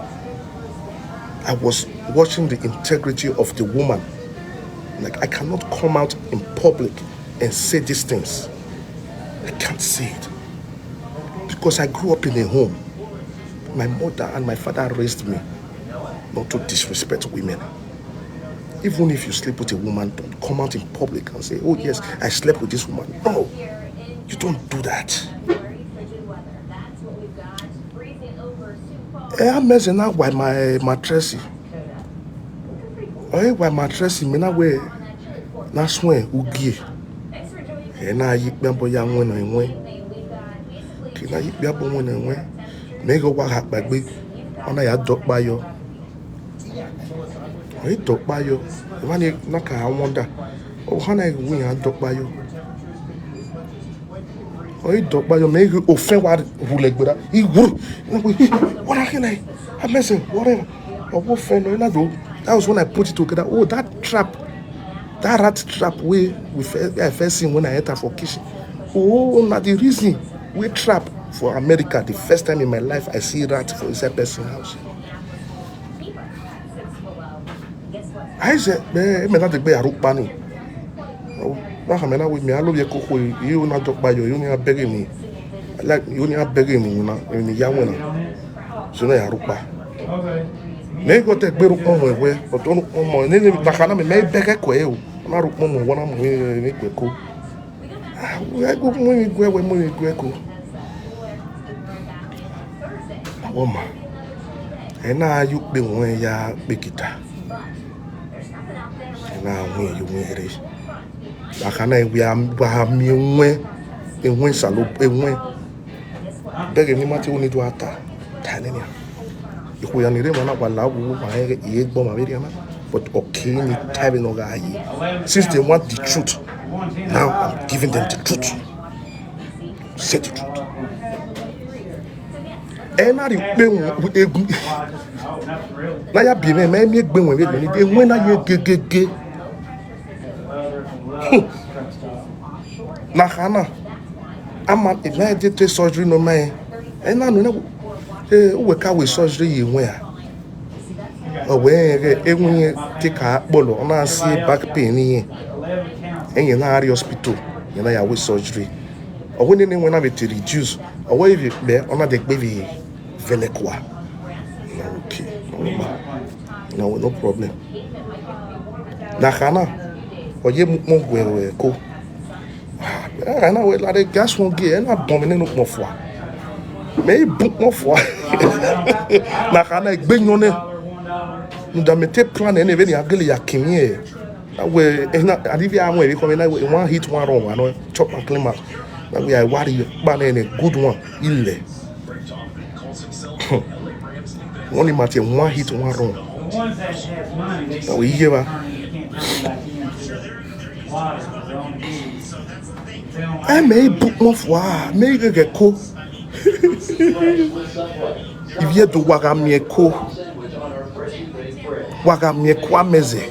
I was watching the integrity of the woman. Like, I cannot come out in public and say these things. I can't say it. Because I grew up in a home. My mother and my father raised me not to disrespect women. Even if you sleep with a woman, don't come out in public and say, oh yes, I slept with this woman. No, you don't do that. I'm messing up with my mattress. Why mattress? Me na we na swen ugie. Na yip me boy yang wen en wen. Ki na yip me boy wen en wen. Me go wa hak bagbe. Ona ya dok ba yo. Oi dok ba yo. Wani na ka wonder. O hana wen ya dok ba yo. Oi dok ba yo me go ofen wa hule gbera. I wuru. What are you? I'm messing whatever. O wo fen no na do. That was when I put it together. Oh, that trap, that rat trap I first seen when I enter for kitchen. Oh, now the reason we trap for America, the first time in my life I see rat for inside person's house. I said, man, not the bear root bunny. Oh, now with me, I love your cocoa. You not talk by you, are begging me. Like you are begging me, you know, in the young winner. So now I root by. Me go take beru pomo we, but don't pomo. Ni na kana me bege ko e o. Na ru pomo wona mo ni kweko. Ah, we go mo ni gwe we mo ni kweko. Awoma. E na yu pe won ya pe kita. E na won yu won ere. Na kana we am ba mi won salo pe won. Bege ni ma ti o ni do ata. Ta ni ni. But okay, since they want the truth, now I'm giving them the truth. Say the truth. And I with a now you be me make when we when are you get Hannah, I'm at emergency surgery no man, and I know. We can't surgery where? Where everyone take a bolo on a see back pain and you're not hospital, you're not with surgery. Or when anyone have it to reduce, or where you there on the baby Velequa. Okay, no problem. Nakana, or you more go. I know like the gas won't get and I'm bombing no more for. Mais beaucoup fois na kana egbenyo ne ndamete plan ene be ni agele ya kimie na we na adivi anwe e come na one hit one run no chop and clean out na we I worry ba na a good one ile only matter one hit one run na we hear ba I may book more fois may get ko il vient de Wagamieko Ameze.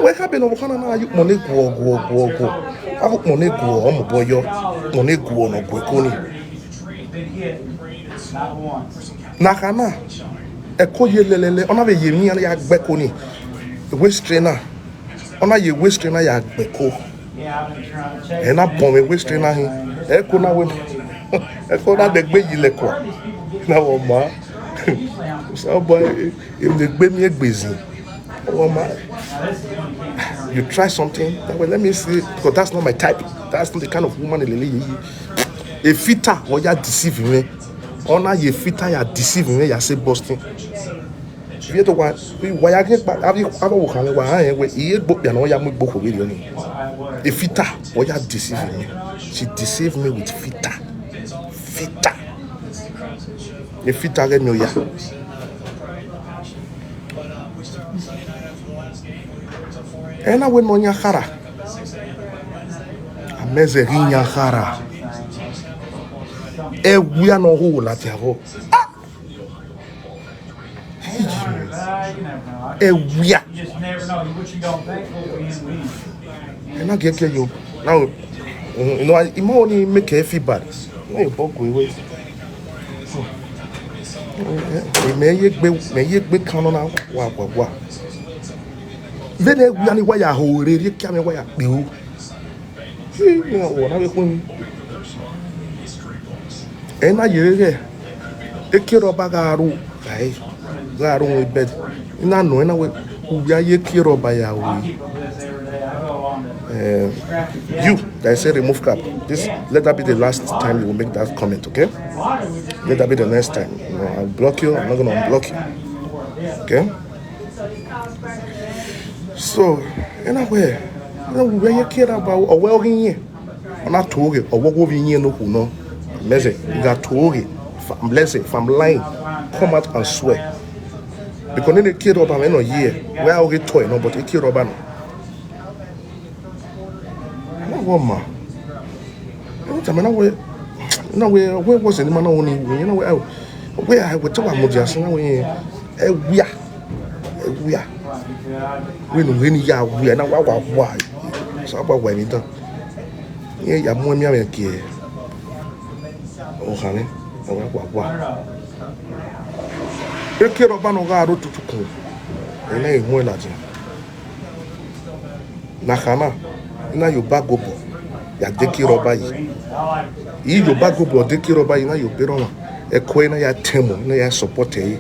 What happened over Hana? You money go. I hope money go on boyo, money go on Gwekoni. Nakana, a coye lele, on a yemi and yak Bekoni, the waist trainer, on a ye waist trainer yak Beko. And I bomb a waist trainer him. Echo na win. Echo na the gbe yile kwa. Na wo ma. So boy, if the gbe me busy. Oh ma. You try something. Well, let me see because that's not my type. That's not the kind of woman lele. A fitter or ya deceive me. Ona ye fita ya deceiving me ya say busting. Vie to wa ya ke pa abi wo kan wa han we iye gbo bia no ya mu gbo ko we ni. E fita wo ya deceiving me. She deceived me with fita. Fita. E fita ge no ya. Ena we no nya khara. Ameze nya khara. E wia no ho la ti avo. E wia. You just never know. What you don't think will win. And I get you. Now, you know, I only make her feel bad. No, you walk away. May you be canon out. Wow. Then we are why I hold it. You can't why I do. You know what I mean? And I hear a kid of Bagaru. I got on with bed. And I know, and I will be a kid of Bayawi. You that say remove cap. This let that be the last time you will make that comment, okay? Let that be the next time. You know, I'll block you. I'm not gonna unblock you. Okay? So, anyway, where you care about or well here? I'm not told it or what will be no who know. Message, you got told it. If I'm lying, come out and swear. Because then the kid up I'm in a year. Where I'll get toy, no, but a kid up no. Woman, where was it? Man, only you know where I would tell my just now. We are now why? So about when it done. Yeah, you're more me. Oh, honey, oh, the kid of Banogaro to cool. And I more large. Nakana. Na yo bago bo ya deki roba yi yo bago bo deki roba yi na yo be roma e ko na ya temo na ya support yi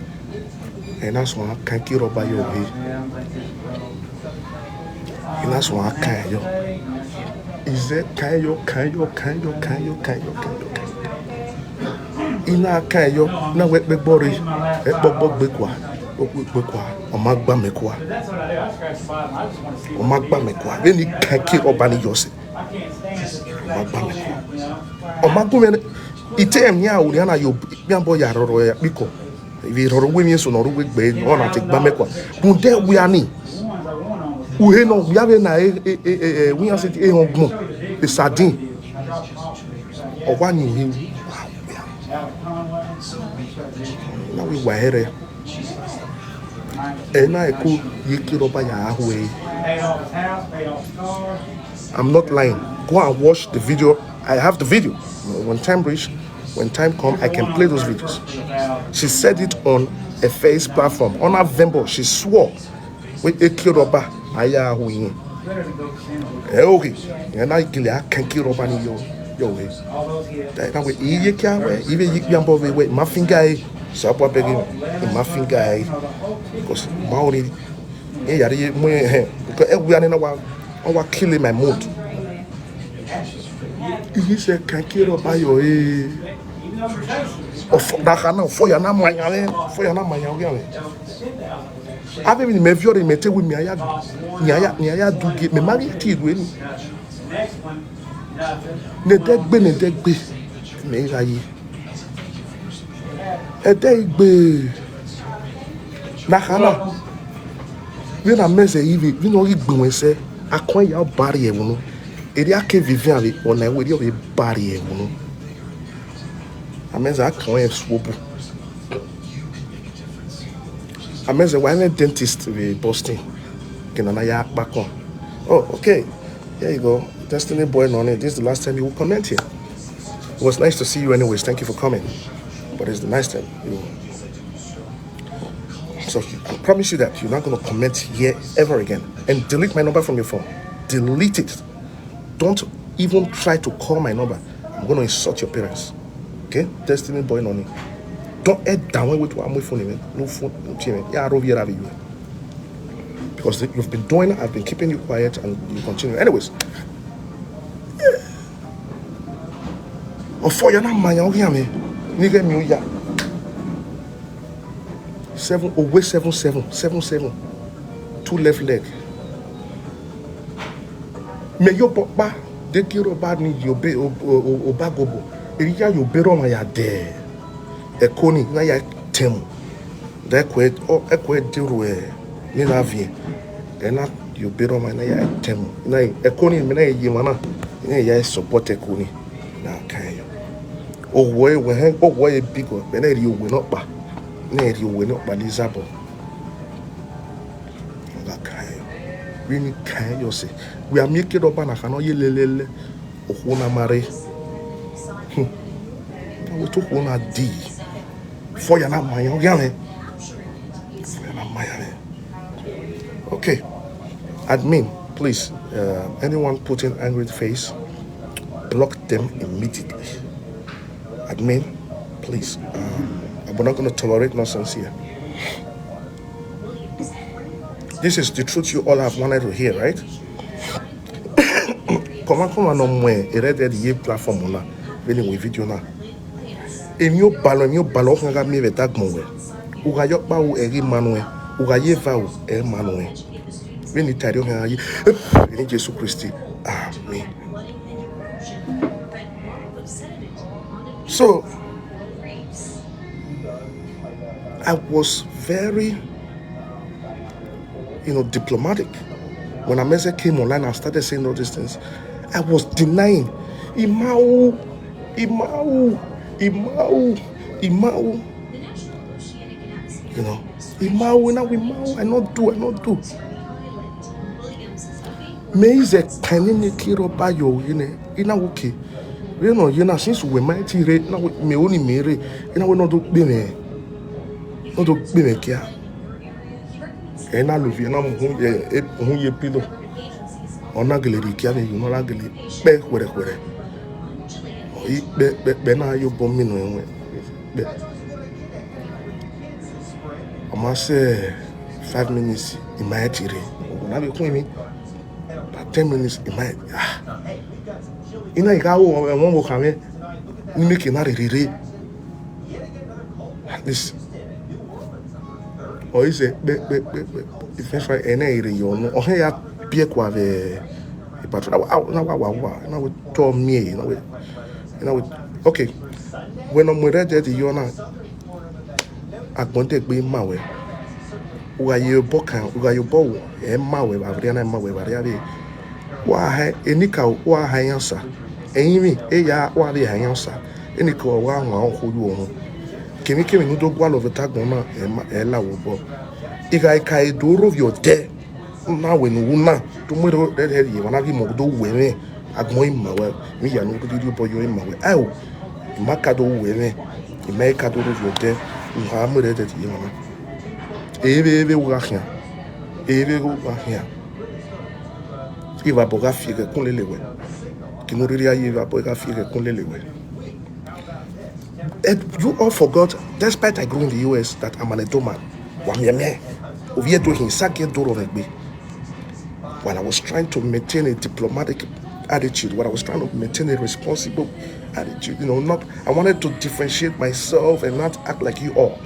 e na so kan ki roba yo he e na so kan yo ize kan yo ina kan yo na we pe gbori e gbogbo gbe kwa o ma gba me kwa o ma gba me kwa we ni kake oba ni yose o ma gba me kwa o ma gba me item nya o na yo bi ambo ya roro ya biko ibi roro we mi so no ro we gbe o na ti gba me kwa bun de we ani uhe no we have na we are say e hongbon the sardine o wa ni we na we wa here and I could I'm not lying. Go and watch the video. I have the video. When time reach, when time come, I can play those videos. She said it on a face platform. On November, she swore with a kiroba. Ayahu. Okay. And I can kiroba ni yo way. That way, even Yambo way, my finger. So I'm begging in my finger because Maori, because we are in our killing my mood. He said, "Can kill by your of for your name, for your name." I've been in my view, they met with me. I do get me married to you. Ne dead be, me. A day be Nakana. We na mess even we know it when say acquire your barrier. Area can Vivian on a way of a barrier. I mean, I can't swoop. I mean, the dentist in Boston. Can I back on? Oh, okay. Here you go. Destiny boy on it. This is the last time you will comment here. It was nice to see you, anyways. Thank you for coming. But it's the nice time. So I promise you that you're not going to comment here ever again. And delete my number from your phone. Delete it. Don't even try to call my number. I'm going to insult your parents. Okay? Destiny boy on it. Don't head down with one phone. No phone. Yeah, because you've been doing it, I've been keeping you quiet, and you continue. Anyways. Yeah. For you're not my young nigga, 7, oh, wait, 7, 7, 7, 7. 2 left leg. Me yo papa, de kiro ba ni yo be obagobo. Eriya yo bero ma ya de. Ekoni na ya tem. De ekwe diru ni na vie. Ena yo bero ma na ya tem. Na ekoni me na ye mana. Na ya support ekoni. Na kan yo. Owo e big o. Me na ri owo no pa. Na ri owo no pa Lizabo. Na kan yo. We ni kan yo say. We are making up and I cannot yelele. Ohuna mare. We took one a D. For your not my young. Okay. Admin, please. Anyone putting angry face, block them immediately. Admin, please. We're not going to tolerate nonsense here. This is the truth you all have wanted to hear, right? Comment no moins read the platform là venir with video là et mio ballon nga mi vetak monwe u ga yok ba u eri manwe u ga yeva u er manwe veni tario nga yi in Jesus Christ. Amen. So I was very diplomatic when a message came online. I started saying all these things. I was denying Imau. Imau. I not do. Me is a tiny kiro by your okay. Since we might rate now me only marry, and I will not do me. Not do me care. And I love you, and I'm who ye pillow. Onageli kiani you no lageli be kwere be na yo bomi no enwe be ama say 5 minutes in my tire na be kun mi 10 minutes in my ina ikawo won wo kan ni make na rere this o ise be if I ena ire yo no o ya pie kwa ve but now we told me okay when I'm ready the yona agbonte gbe mawe uga ye bokan uga yo bo e mawe ba vria na mawe ba ria wa ha enika wa ha yansa eyimi e ya wa ri ha yansa enika wa nwa ohoyu ohun kemi no do gwa love tagbon na e la wo bo iga kai do ro your de na we no na to mo do de ye wana bi mo do we me agbon imawe mi ya no do bo yo imawe ayo makado we me imeka do ro your de ha mo de ye wana ebe wo ahia ki va boga fiere kun lelewe ki no ri aye va boga fiere kun lelewe. And you all forgot, despite I grew in the US, that I'm an Edoman. While I was trying to maintain a diplomatic attitude, while I was trying to maintain a responsible attitude, I wanted to differentiate myself and not act like you all.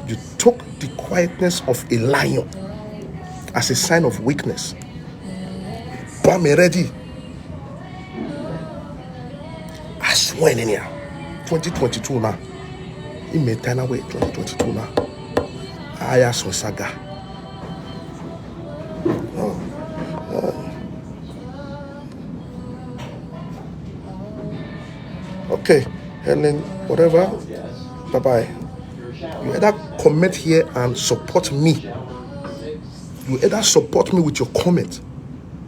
You took the quietness of a lion as a sign of weakness. Bomb ready. I swear in here. 2022 now. In Metana way 2022 now. Aya so saga. Okay, Helen, whatever. Bye-bye. You either comment here and support me. You either support me with your comment.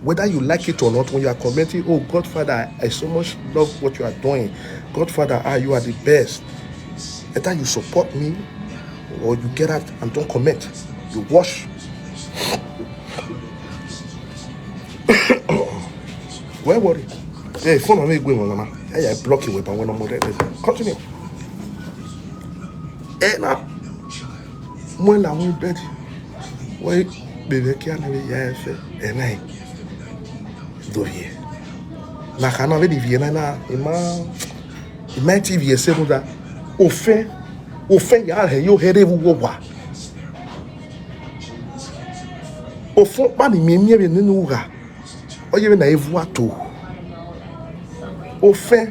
Whether you like it or not, when you are commenting, oh, Godfather, I so much love what you are doing. Godfather, you are the best. Either you support me or you get out and don't comment. You wash. Where worry? Hey, phone on me going on. Hey, I block you when I'm ready. Continue. Hey, now. When I'm ready. Wait, baby, can't be here. And I. Dovier. Na kana ve Vivian na ima TV semuda ofen ya he yo here wo wa au fond pas ni mieux bien nous ga o ye na evoa tout au fin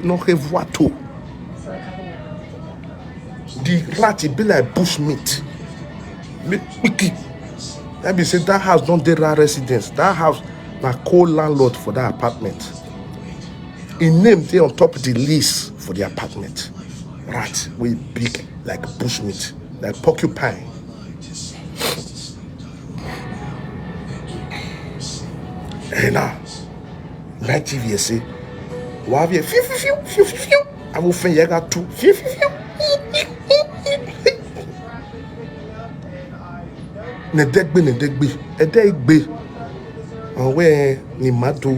non revoa tout the rat be like bush meat that be say that house don't dey residence, that house na co-landlord for that apartment. In name dey on top of the lease for the apartment. Rat wey big like bush meat, like porcupine. And now, my TV say, "Why have you I will find you got two. Ne degbe, e degbe. Anwe ni mado.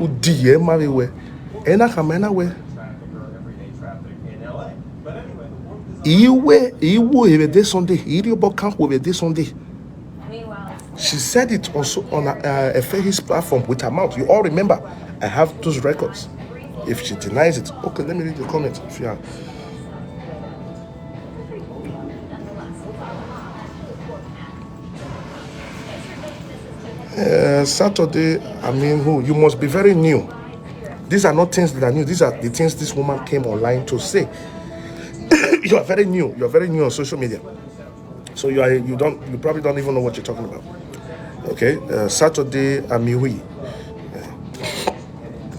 Udi e mari we. Ena kamena we. Iwe ebe Sunday. Iri obo camp ebe Sunday. She said it also on a Fahis platform with her mouth. You all remember, I have those records. If she denies it, okay, let me read the comment. If you are. Saturday, I mean, you must be very new. These are not things that are new. These are the things this woman came online to say. You are very new. You are very new on social media. So you probably don't even know what you're talking about. Okay, Saturday Amihui.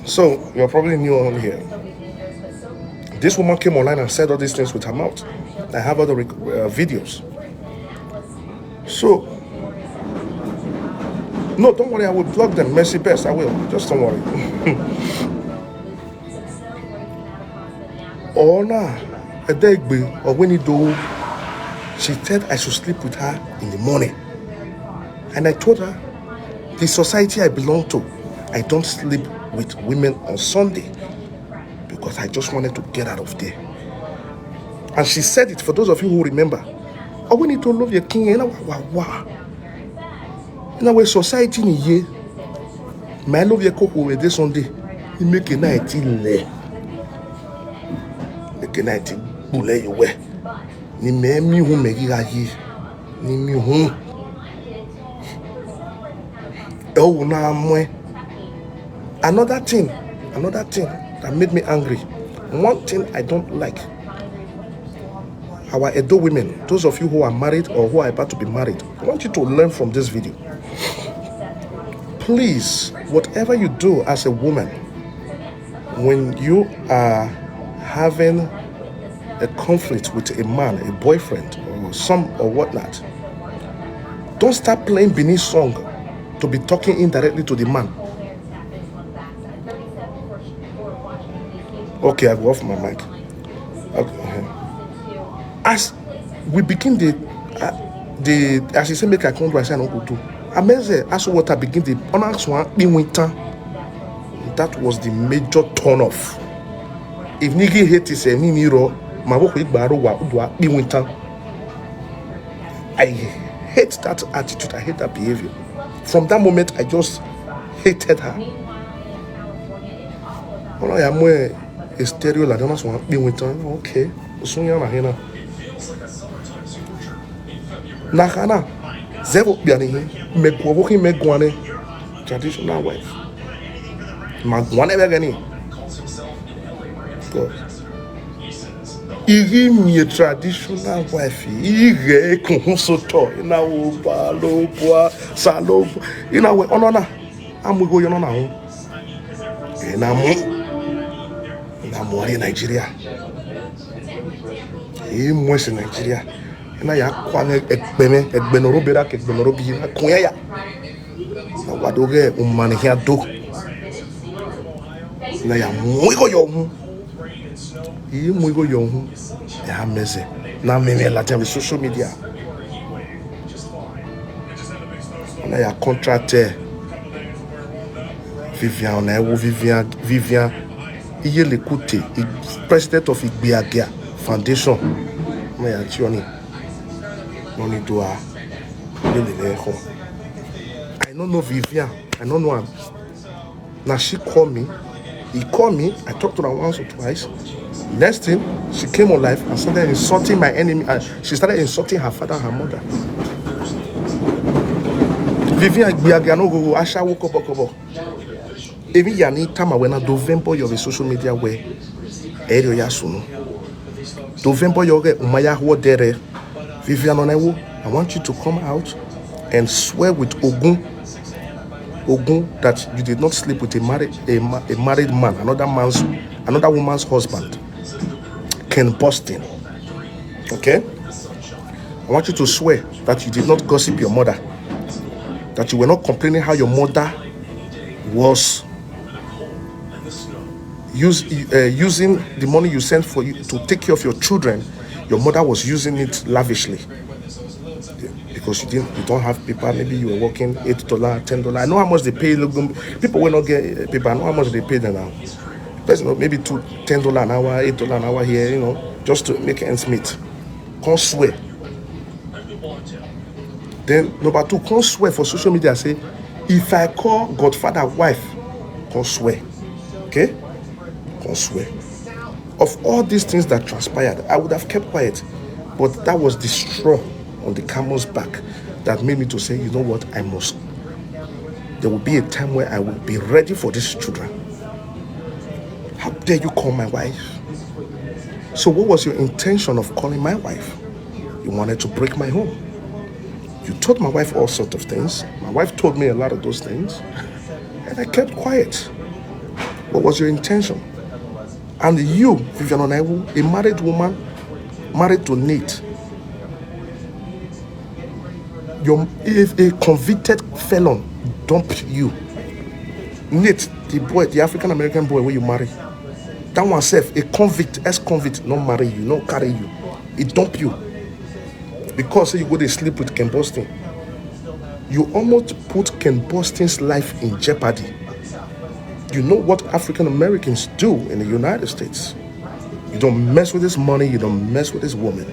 So you're probably new on here. This woman came online and said all these things with her mouth. I have other videos. So no, don't worry. I will block them. Mercy best. I will. Just don't worry. Oh nah, a day or when you do. She said I should sleep with her in the morning. And I told her, the society I belong to, I don't sleep with women on Sunday because I just wanted to get out of there. And she said it, for those of you who remember, oh, we need to love your king. In our society, my love your cook over this Sunday. You make a night in there. Make a night in Bule you wear. Ni me mi hu me giga yi ni mi hu oh na mwe. Another thing that made me angry, one thing I don't like, our Edo women, those of you who are married or who are about to be married, I want you to learn from this video. Please, whatever you do as a woman, when you are having a conflict with a man, a boyfriend, or whatnot, don't start playing Benin song to be talking indirectly to the man. Okay, I go off my mic. Okay. As we begin as you say, make I come to I say I don't go do. Amazing. As water begin the honest one in winter. That was the major turn off. If nigga hate is a niro. I hate that attitude. I hate that behavior. From that moment, I just hated her. I am a stereo like that. Okay. Nakana, Zevo Biani, Megwani, traditional wife. Magwane Begani. God. Iri mi traditional wife, iri kunsoto, ina wo ba lo boa salo, ina we onona, amu go yona na ho. Ina mo Nigeria. E mo se Nigeria. Ina ya kwa egbenoro bera ke egbenoro bi na kun ya. Na wadoge umane hia do. Na ya mo go yo hu. You go young, ya meze. Na me la tell social media. Na ya contractor Vivian Onaiwu, Vivian iye l'écoute, president of Igbiagia Foundation. Na ya tioni. Noni doa. I don't know Vivian. I don't know her. Now she called me He called me. I talked to her once or twice. Next thing, she came on live and started insulting my enemy. She started insulting her father and her mother. Vivian Onaiwu, Asha Wokobokobo. Even yani time when I November your social media where Erio Yasuno. November your Umaya Dere. Vivian Onaiwu, I want you to come out and swear with Ogun that you did not sleep with a married man, another woman's husband, Ken Boston. Okay? I want you to swear that you did not gossip your mother, that you were not complaining how your mother was using the money you sent for you to take care of your children. Your mother was using it lavishly because you don't have paper. Maybe you were working $8, $10. I know how much they pay. People will not get paper. I know how much they pay them now. Maybe $10 an hour, $8 an hour here, just to make ends meet. Can't swear. Then number 2, can't swear for social media. Say, if I call Godfather wife, can't swear. Okay? Can't swear. Of all these things that transpired, I would have kept quiet, but that was the straw on the camel's back that made me to say, you know what, I must. There will be a time where I will be ready for these children. How dare you call my wife? So what was your intention of calling my wife? You wanted to break my home. You told my wife all sorts of things. My wife told me a lot of those things, and I kept quiet. What was your intention? And you, Vivian Onaiwu, a married woman, married to Nate, if a convicted felon dumped you, Nate, the boy, the African American boy where you marry, that one self, a convict, ex-convict, not marry you, not carry you, he dump you because you go to sleep with Ken Boston. You almost put Ken Boston's life in jeopardy. You know what African Americans do in the United States. You don't mess with his money, you don't mess with his woman.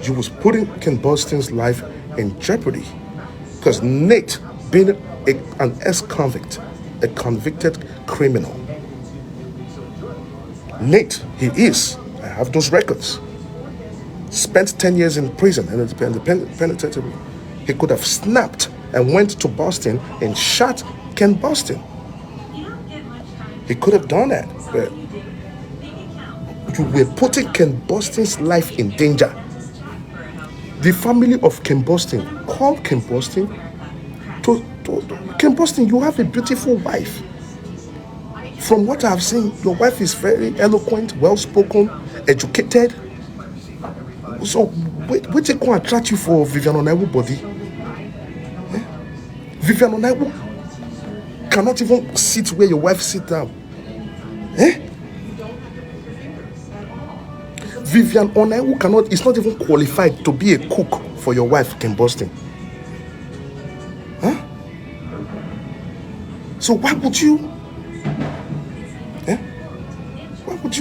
You was putting Ken Boston's life in jeopardy because Nate, being an ex-convict, a convicted criminal. Nate, I have those records, spent 10 years in prison in the penitentiary. He could have snapped and went to Boston and shot Ken Boston. He could have done that, but you were putting Ken Boston's life in danger. The family of Ken Boston called Ken Boston to Ken Boston, you have a beautiful wife. From what I've seen, your wife is very eloquent, well-spoken, educated. So, what it going to attract you for Vivian Onaiwu body? Vivian Onaiwu cannot even sit where your wife sit down. Vivian Onaiwu is not even qualified to be a cook for your wife, Ken Boston. So why would you?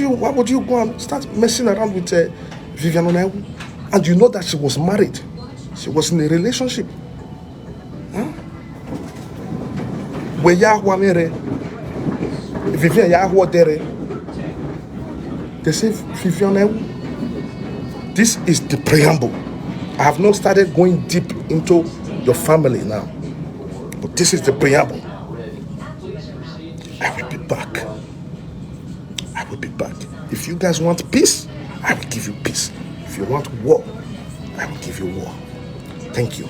Why would you go and start messing around with Vivian Onaiwu? And you know that she was married. She was in a relationship. Where Yahweh Vivian Yahweh Dere. They say Vivian Onaiwu. This is the preamble. I have not started going deep into your family now. But this is the preamble. I will be back. I will be back. If you guys want peace, I will give you peace. If you want war, I will give you war. Thank you.